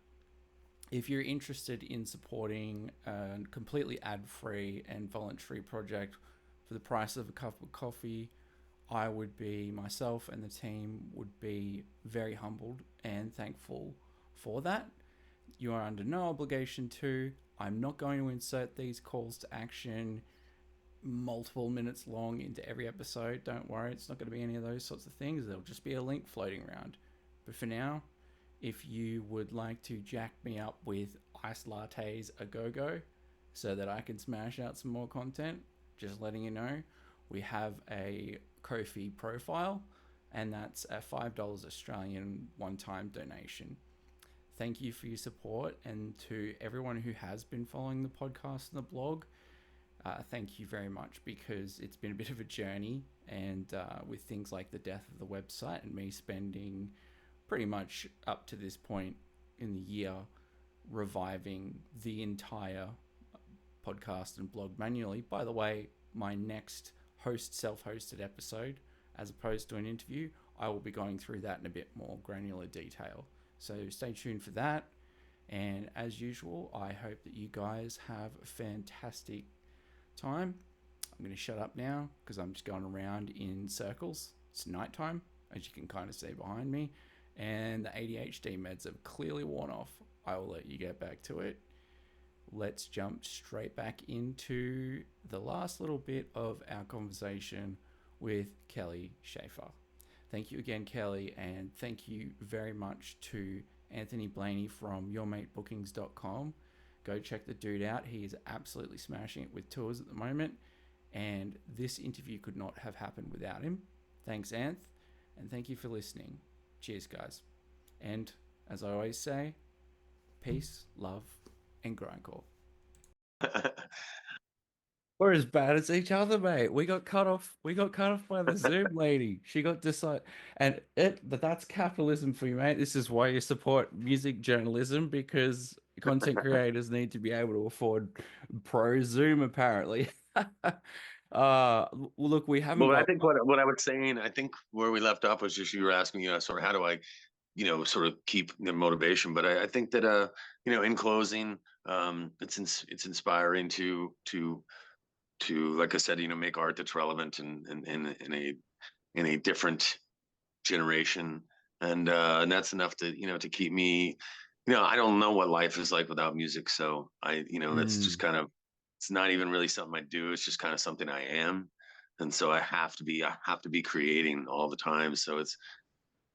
If you're interested in supporting a completely ad-free and voluntary project for the price of a cup of coffee, I would be, myself and the team would be very humbled and thankful for that. You are under no obligation to. I'm not going to insert these calls to action multiple minutes long into every episode. Don't worry, it's not going to be any of those sorts of things. There'll just be a link floating around. But for now, if you would like to jack me up with iced lattes a go-go so that I can smash out some more content, just letting you know, we have a Ko-fi profile, and that's a $5 Australian one-time donation. Thank you for your support, and to everyone who has been following the podcast and the blog, thank you very much, because it's been a bit of a journey, and with things like the death of the website and me spending pretty much up to this point in the year reviving the entire podcast and blog manually. By the way, my next self-hosted episode, as opposed to an interview, I will be going through that in a bit more granular detail. So stay tuned for that. And as usual, I hope that you guys have a fantastic time. I'm going to shut up now because I'm just going around in circles. It's nighttime, as you can kind of see behind me. And the ADHD meds have clearly worn off. I will let you get back to it. Let's jump straight back into the last little bit of our conversation with Kelly Shaefer. Thank you again, Kelly, and thank you very much to Anthony Blaney from yourmatebookings.com. Go check the dude out. He is absolutely smashing it with tours at the moment, and this interview could not have happened without him. Thanks, Anth, and thank you for listening. Cheers, guys. And as I always say, peace, love, and grindcore. We're as bad as each other, mate. We got cut off. We got cut off by the Zoom lady. She got decided, but that's capitalism for you, mate. This is why you support music journalism, because content creators need to be able to afford pro Zoom, apparently. Look, we haven't Well, I got. think what I was saying, I think where we left off was just you were asking, sort of how do I, sort of keep the motivation. But I think that, in closing, it's inspiring to like I said, make art that's relevant in a different generation, and that's enough to keep me. I don't know what life is like without music, so that's just Mm, kind of, it's not even really something I do. It's just kind of something I am, and so I have to be creating all the time. So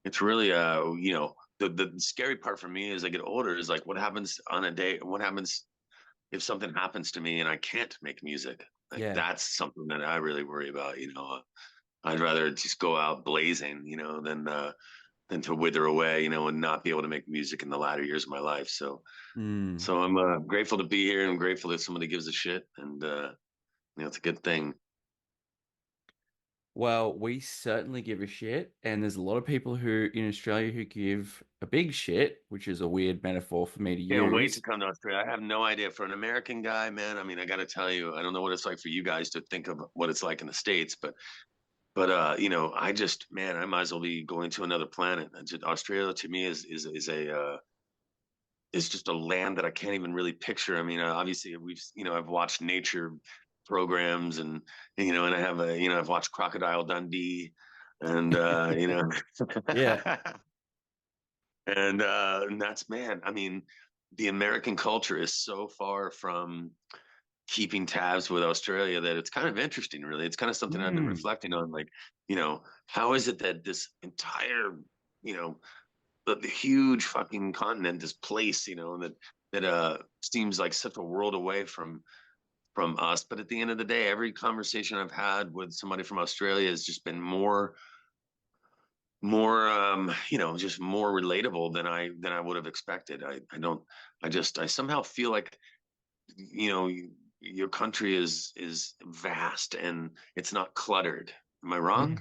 it's really the scary part for me as I get older is like what happens on a day, what happens if something happens to me and I can't make music. Like yeah. that's something that I really worry about. I'd rather just go out blazing, than to wither away, and not be able to make music in the latter years of my life. So, Mm. so I'm grateful to be here, and I'm grateful that somebody gives a shit, and it's a good thing. Well, we certainly give a shit, and there's a lot of people who in Australia who give a big shit, which is a weird metaphor for me to Can't wait to use. come to Australia. I have no idea for an American guy, man. I mean, I got to tell you, I don't know what it's like for you guys to think of what it's like in the States, but I just, man, I might as well be going to another planet. Australia to me is just a land that I can't even really picture. I mean, obviously I've watched nature programs, and I have I've watched Crocodile Dundee, and Yeah. and that's, man. I mean, the American culture is so far from keeping tabs with Australia that it's kind of interesting, really. It's kind of something I've been Mm. reflecting on, like, how is it that this entire, you know, the huge fucking continent, this place, that seems like such a world away from us. But at the end of the day, every conversation I've had with somebody from Australia has just been more just more relatable than I would have expected. I don't I somehow feel like you know your country is vast and it's not cluttered. Am I wrong?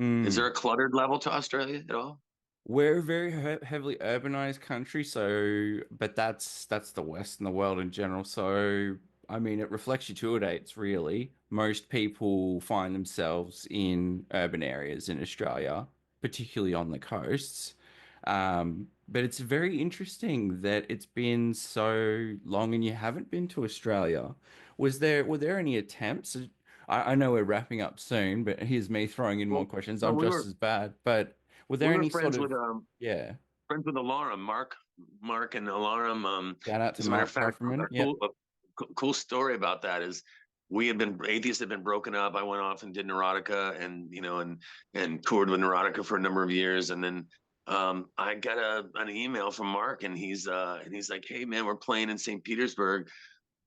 Mhm. Is there Mm. a cluttered level to Australia at all? We're a very heavily urbanized country, so but that's the West and the world in general. So I mean, it reflects your tour dates, really. Most people find themselves in urban areas in Australia, particularly on the coasts. But it's very interesting that it's been so long and you haven't been to Australia. Were there any attempts? I know we're wrapping up soon, but here's me throwing in more Well, questions. well, I'm we just were as bad, but were there we were any sort friends of, with yeah, Alarum, Mark and Alarum. shout out to As a matter of Mark fact, Heffernan? Yep. a cool story about that is Atheist had been broken up. I went off and did Neurotica, and toured with Neurotica for a number of years, and then I got an email from Mark, and he's like, "Hey man, we're playing in St. Petersburg.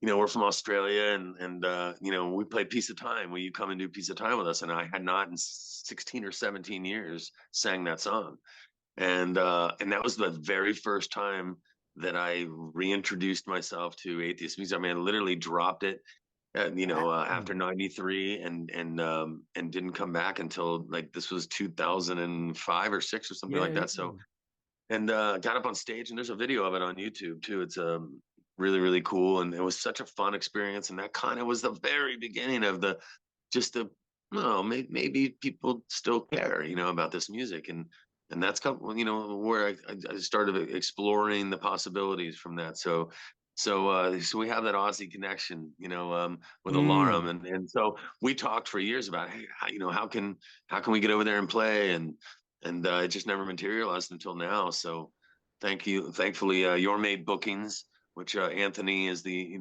We're from Australia, and we play Piece of Time. Will you come and do Piece of Time with us?" And I had not in 16 or 17 years sang that song, and that was the very first time that I reintroduced myself to atheist music. I mean, I literally dropped it, after Wow. '93, and didn't come back until like this was 2005 or six or something Yeah, like yeah. that. So, and got up on stage, and there's a video of it on YouTube too. It's really really cool, and it was such a fun experience. And that kind of was the very beginning of the just the no, maybe people still care, about this music, and that's where I started exploring the possibilities from that. So we have that Aussie connection, with Alarum, Mm. and so we talked for years about, hey, how can we get over there and play, and it just never materialized until now. So thankfully, Your Mate Bookings, which Anthony is the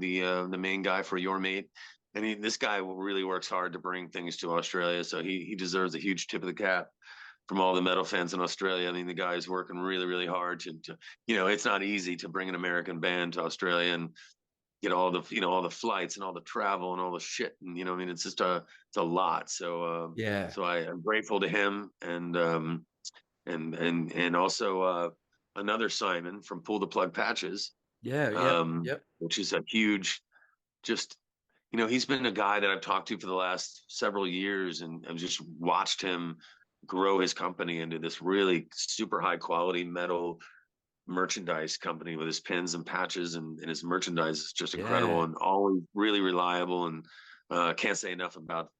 main guy for Your Mate, and this guy really works hard to bring things to Australia. So he deserves a huge tip of the cap from all the metal fans in Australia. I mean, the guy's working really, really hard to it's not easy to bring an American band to Australia and get all the flights and all the travel and all the shit. And, I mean, it's a lot. Yeah. So I'm grateful to him. And also, another Simon from Pull the Plug Patches, Yeah, yep, um, yep. which is a huge, just he's been a guy that I've talked to for the last several years, and I've just watched him grow his company into this really super high quality metal merchandise company with his pins and patches, and his merchandise is just incredible Yeah. and always really reliable. And can't say enough about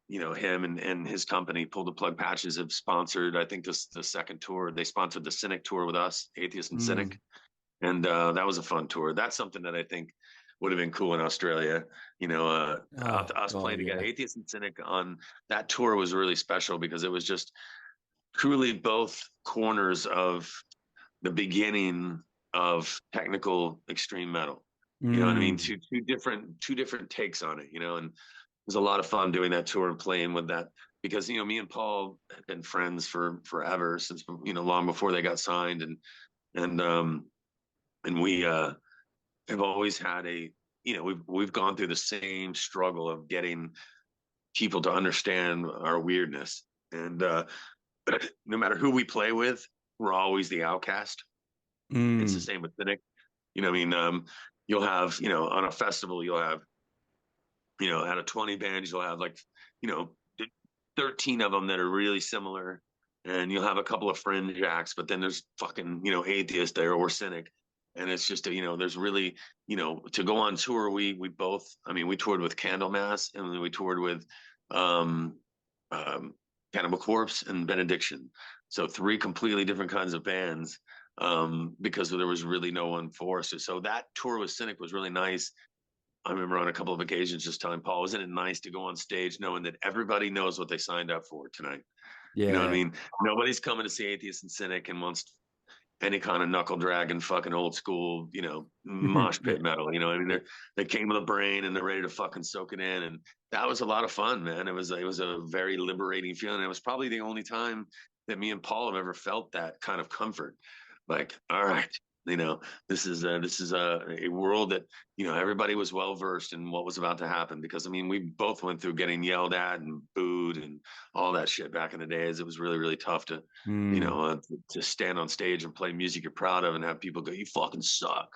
him and his company. Pull the Plug Patches have sponsored, I think, this the second tour. They sponsored the Cynic tour with us, Atheist and Cynic, Mm. and that was a fun tour. That's something that I think would have been cool in Australia. Oh Us God, playing together, yeah. Atheist and Cynic on that tour was really special because it was just truly both corners of the beginning of technical extreme metal. You know what I mean? Mm. Two different takes on it. And it was a lot of fun doing that tour and playing with that because me and Paul had been friends for forever since long before they got signed, and we have always had we've gone through the same struggle of getting people to understand our weirdness, and no matter who we play with, we're always the outcast. It's the Mm. same with Cynic. I mean, you'll have, on a festival, you'll have, out of 20 bands, you'll have like, you know, 13 of them that are really similar. And you'll have a couple of fringe acts, but then there's fucking, Atheist there or Cynic. And it's just, there's really, to go on tour, we both, I mean, we toured with Candlemass and then we toured with um, um, Cannibal Corpse and Benediction. So three completely different kinds of bands because there was really no one for us. So that tour with Cynic was really nice. I remember on a couple of occasions just telling Paul, wasn't it nice to go on stage knowing that everybody knows what they signed up for tonight? You know what I Yeah. mean? Nobody's coming to see Atheist and Cynic and wants any kind of knuckle dragging, fucking old school, mosh Yeah. pit metal. I mean, Yeah. they came with a brain and they're ready to fucking soak it in, and that was a lot of fun, man. It was a very liberating feeling. It was probably the only time that me and Paul have ever felt that kind of comfort. Like, all right, you know, this is a world that everybody was well versed in what was about to happen because I mean we both went through getting yelled at and booed and all that shit back in the days. It was really really tough to Mm. to stand on stage and play music you're proud of and have people go, "You fucking suck,"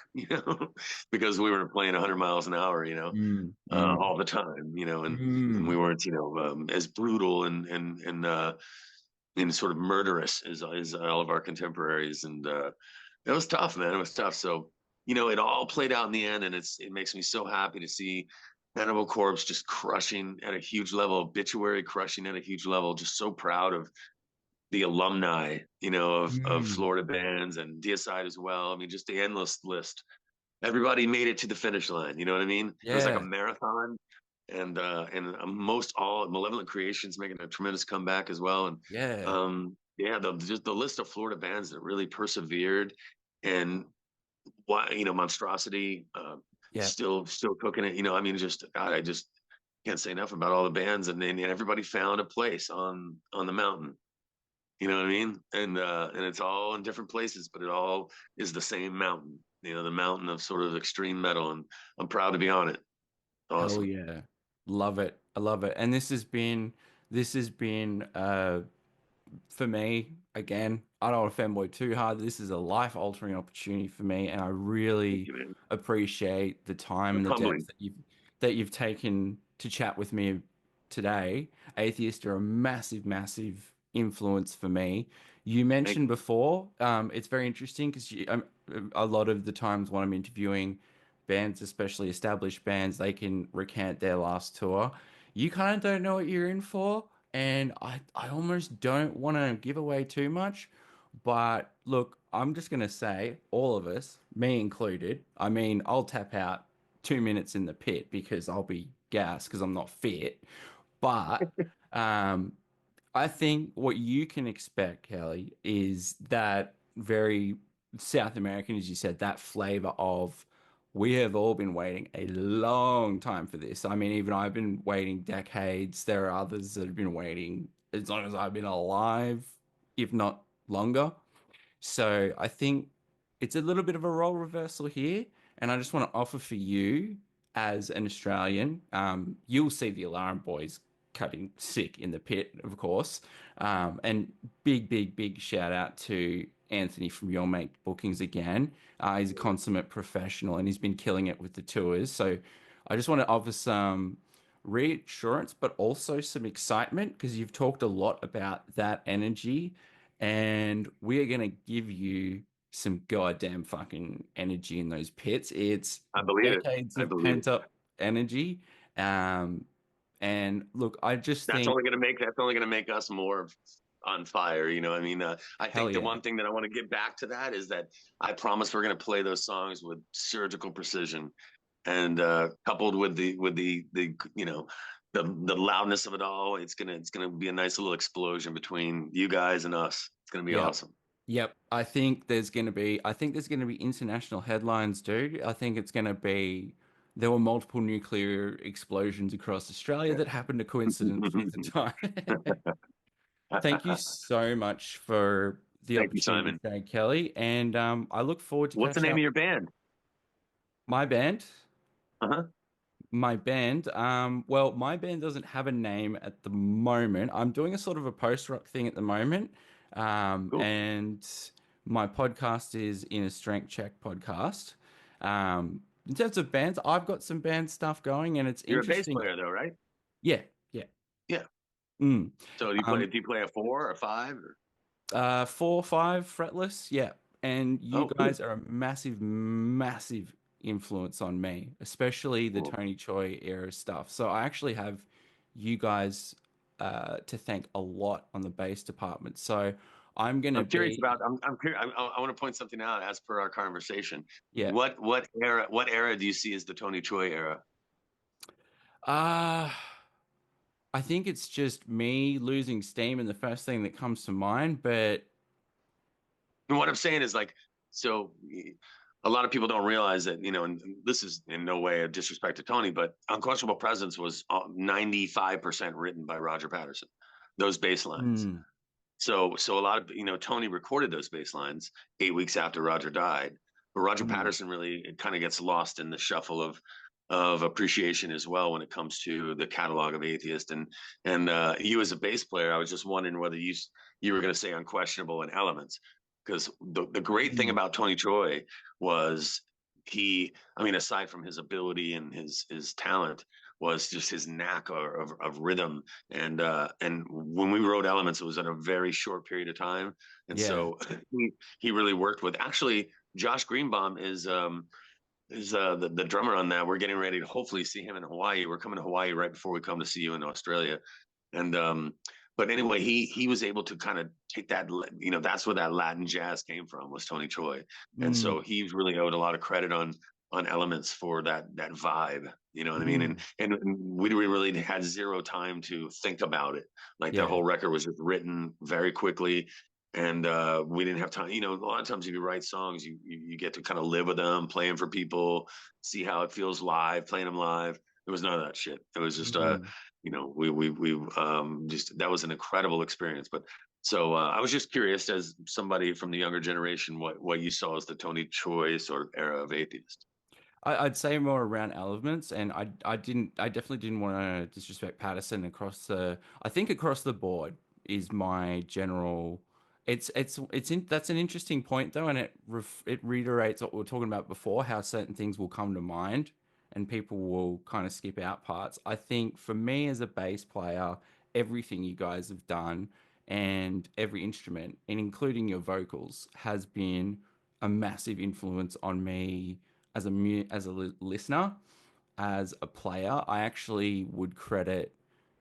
because we were playing 100 miles an hour, Mm. Mm. all the time, and we Mm. weren't, as brutal and sort of murderous as all of our contemporaries, and it was tough, man. It was tough. So, it all played out in the end, and it makes me so happy to see Cannibal Corpse just crushing at a huge level, Obituary crushing at a huge level. Just so proud of the alumni, of Mm. Florida bands and Deicide as well. I mean, just the endless list. Everybody made it to the finish line. You know what I mean? It was like a Yeah. marathon, and most all Malevolent Creations making a tremendous comeback as well. And Yeah. yeah, just the list of Florida bands that really persevered, and why Monstrosity Yeah. still cooking it. I mean, just God, I just can't say enough about all the bands, and then everybody found a place on the mountain. You know what I mean? And it's all in different places, but it all is the same mountain. The mountain of sort of extreme metal, and I'm proud to be on it. Hell Awesome. yeah. Love it. I love it. And this has been for me, again, I don't want to fanboy too hard. This is a life-altering opportunity for me, and I Thank really you, man. appreciate the time and It's the depth humbling. that you've taken to chat with me today. Atheists are a massive, massive influence for me. You Thank mentioned you. before, it's very interesting because a lot of the times when I'm interviewing bands, especially established bands, they can recant their last tour. You kind of don't know what you're in for, and I almost don't want to give away too much. But look, I'm just gonna say, all of us, me included, I mean, I'll tap out 2 minutes in the pit because I'll be gassed because I'm not fit. But um, I think what you can expect, Kelly, is that very South American, as you said, that flavor of we have all been waiting a long time for this. I mean, even I've been waiting decades. There are others that have been waiting as long as I've been alive, if not longer. So I think it's a little bit of a role reversal here. And I just want to offer for you, as an Australian, you'll see the Alarm Boys cutting sick in the pit, of course. And big, big, big shout out to Anthony from Your Make Bookings again. He's a consummate professional and he's been killing it with the tours. So I just want to offer some reassurance, but also some excitement because you've talked a lot about that energy, and we are going to give you some goddamn fucking energy in those pits. It's I believe it. decades I of believe it. pent up energy. Um, and look, I just That's think, only going to make us more on fire. You know, I mean, I hell think the yeah. one thing that I want to get back to that is that I promise we're going to play those songs with surgical precision, and coupled with the the loudness of it all, it's gonna be a nice little explosion between you guys and us. It's gonna be Yep. awesome. Yep. I think there's gonna be international headlines, dude. I think it's gonna be there were multiple nuclear explosions across Australia that happened to coincidence with the time. Thank you so much for the Thank you, opportunity, Simon. Craig Kelly, and I look forward to What's the catching name of up. your band? My band, Uh-huh. well, my band doesn't have a name at the moment. I'm doing a sort of a post-rock thing at the moment, Cool. and my podcast is in a strength check podcast. In terms of bands, I've got some band stuff going, and it's You're a bass interesting. player, though, right? Yeah, yeah. Yeah. Mm. So do you play? Um, Do you play a four or a five? Or... 4, 5 fretless, yeah. And you Oh, cool. guys are a massive, massive influence on me, especially the Cool. Tony Choi era stuff. So I actually have you guys to thank a lot on the bass department. So I'm gonna I'm curious be, about. I'm curious. I want to point something out as per our conversation. yeah. What era do you see as the Tony Choi era? Uh I think it's just me losing steam and the first thing that comes to mind, but And what I'm saying is like, so a lot of people don't realize that, and this is in no way a disrespect to Tony, but Unquestionable Presence was 95% written by Roger Patterson, those bass lines. mm, So a lot of, Tony recorded those bass lines 8 weeks after Roger died, but Roger mm, Patterson really, it kind of gets lost in the shuffle of appreciation as well when it comes to the catalog of Atheist. And you as a bass player, I was just wondering whether you were going to say Unquestionable and Elements, because the great thing mm, about Tony Choi was I mean, aside from his ability and his talent, was just his knack of rhythm. And when we wrote Elements, it was in a very short period of time, and yeah. so he really worked with, actually, Josh Greenbaum is the drummer on that. We're getting ready to hopefully see him in Hawaii. We're coming to Hawaii right before we come to see you in Australia. And but anyway, he was able to kind of take that, that's where that Latin jazz came from, was Tony Choi. And Mm, so he's really owed a lot of credit on Elements for that vibe. You know what I mean? And mm, and we really had zero time to think about it. Like, that yeah. whole record was just written very quickly, and we didn't have time. A lot of times if you write songs, you get to kind of live with them, play them for people, see how it feels live, playing them live. There was none of that shit. It was just Mm. we just, that was an incredible experience. But so I was just curious, as somebody from the younger generation, what you saw as the Tony Choi sort of era of Atheist. I'd say more around elements, and I definitely didn't want to disrespect Patterson I think across the board is my general. That's an interesting point though, and it reiterates what we were talking about before, how certain things will come to mind, and people will kind of skip out parts. I think for me as a bass player, everything you guys have done and every instrument, and including your vocals, has been a massive influence on me as a listener, as a player. I actually would credit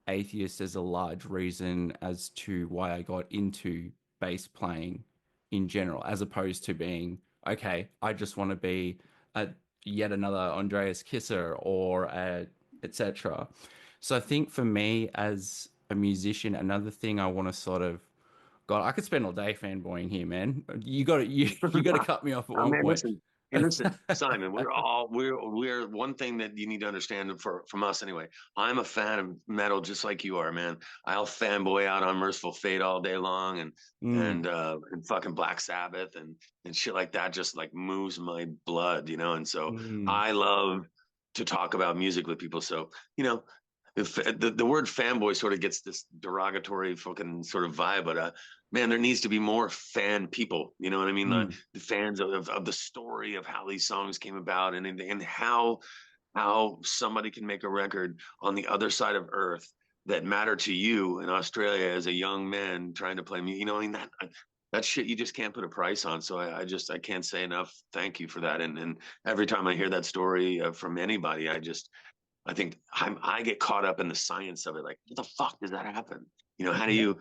Atheist as a large reason as to why I got into bass playing in general, as opposed to being, okay, I just want to be a yet another Andreas Kisser or etc. So I think for me as a musician, another thing I want to sort of, God, I could spend all day fanboying here, man. You got to cut me off at Oh one man, point. listen. Hey, listen, Simon. We're one thing that you need to understand, from us anyway. I'm a fan of metal just like you are, man. I'll fanboy out on Merciful Fate all day long, and Mm, and fucking Black Sabbath and shit like that just like moves my blood. And so mm, I love to talk about music with people. So, you know, if the word fanboy sort of gets this derogatory fucking sort of vibe, but man, there needs to be more fan people. You know what I mean? Mm, The fans of the story of how these songs came about, and how somebody can make a record on the other side of Earth that matter to you in Australia as a young man trying to play me. You know, I mean that shit you just can't put a price on. So I can't say enough thank you for that. And every time I hear that story from anybody, I think I get caught up in the science of it. Like, what the fuck does that happen? You know, yeah. how do you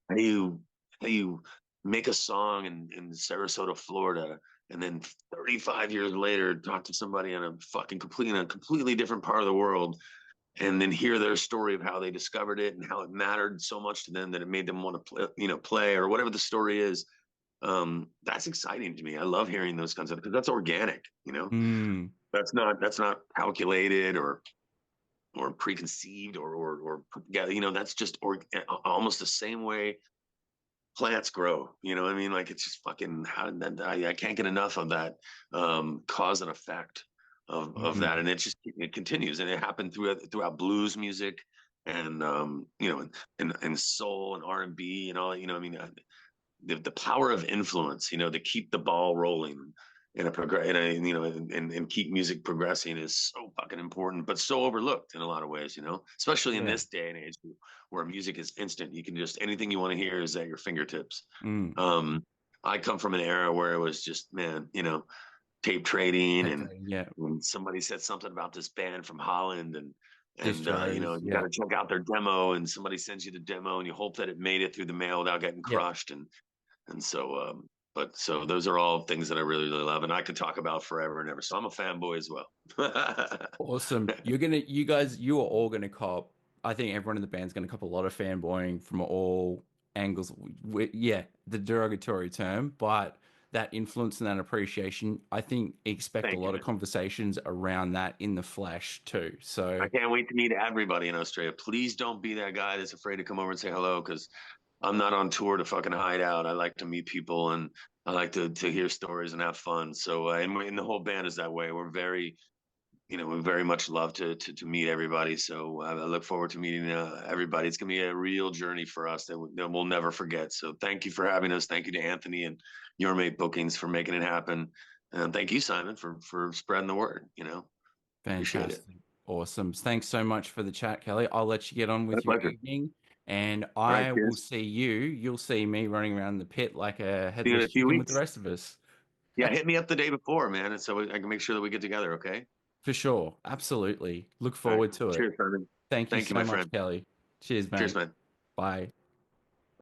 how do you make a song in Sarasota, Florida, and then 35 years later talk to somebody in a completely different part of the world, and then hear their story of how they discovered it and how it mattered so much to them that it made them want to play or whatever the story is. That's exciting to me. I love hearing those kinds of because that's organic. You know, Mm, that's not calculated or preconceived or put together. You know, that's just almost the same way plants grow. You know what I mean? Like it's just fucking how I can't get enough of that cause and effect of that, mm, and it continues, and it happened throughout blues music and and soul and R&B and all. You know, I mean, the power of influence, you know, to keep the ball rolling in a progress, and keep music progressing is so fucking important, but so overlooked in a lot of ways, you know, especially in yeah. this day and age where music is instant. You can just anything you want to hear is at your fingertips. Mm. Um, I come from an era where it was just, man, you know, tape trading Tape and trading, yeah. when somebody said something about this band from Holland and you know, Distros, you got yeah. to check out their demo and somebody sends you the demo and you hope that it made it through the mail without getting Yep. crushed and so, but so those are all things that I really, really love, and I could talk about forever and ever. So I'm a fanboy as well. Awesome. You are all gonna cop. I think everyone in the band's gonna cop a lot of fanboying from all angles. Yeah, the derogatory term, but that influence and that appreciation, I think expect a Thank you, lot of man. conversations around that in the flesh too. So I can't wait to meet everybody in Australia. Please don't be that guy that's afraid to come over and say hello because I'm not on tour to fucking hide out. I like to meet people and I like to hear stories and have fun. So, and the whole band is that way. We're very we very much love to meet everybody. So I look forward to meeting everybody. It's gonna be a real journey for us that we'll never forget. So thank you for having us. Thank you to Anthony and Your Mate Bookings for making it happen. And thank you, Simon, for spreading the word. You know, appreciate it. fantastic. Awesome. Thanks so much for the chat, Kelly. I'll let you get on My with your pleasure. evening, and All right, I will cheers. see you. You'll see me running around the pit like a See you in headless a few chicken with the weeks. rest of us. Yeah, hit me up the day before, man, and so I can make sure that we get together. Okay. For sure. Absolutely. Look All right. forward to it. Cheers, Simon. Thank you Thank you, so my much, friend. Kelly. Cheers, Cheers, mate. man. Bye.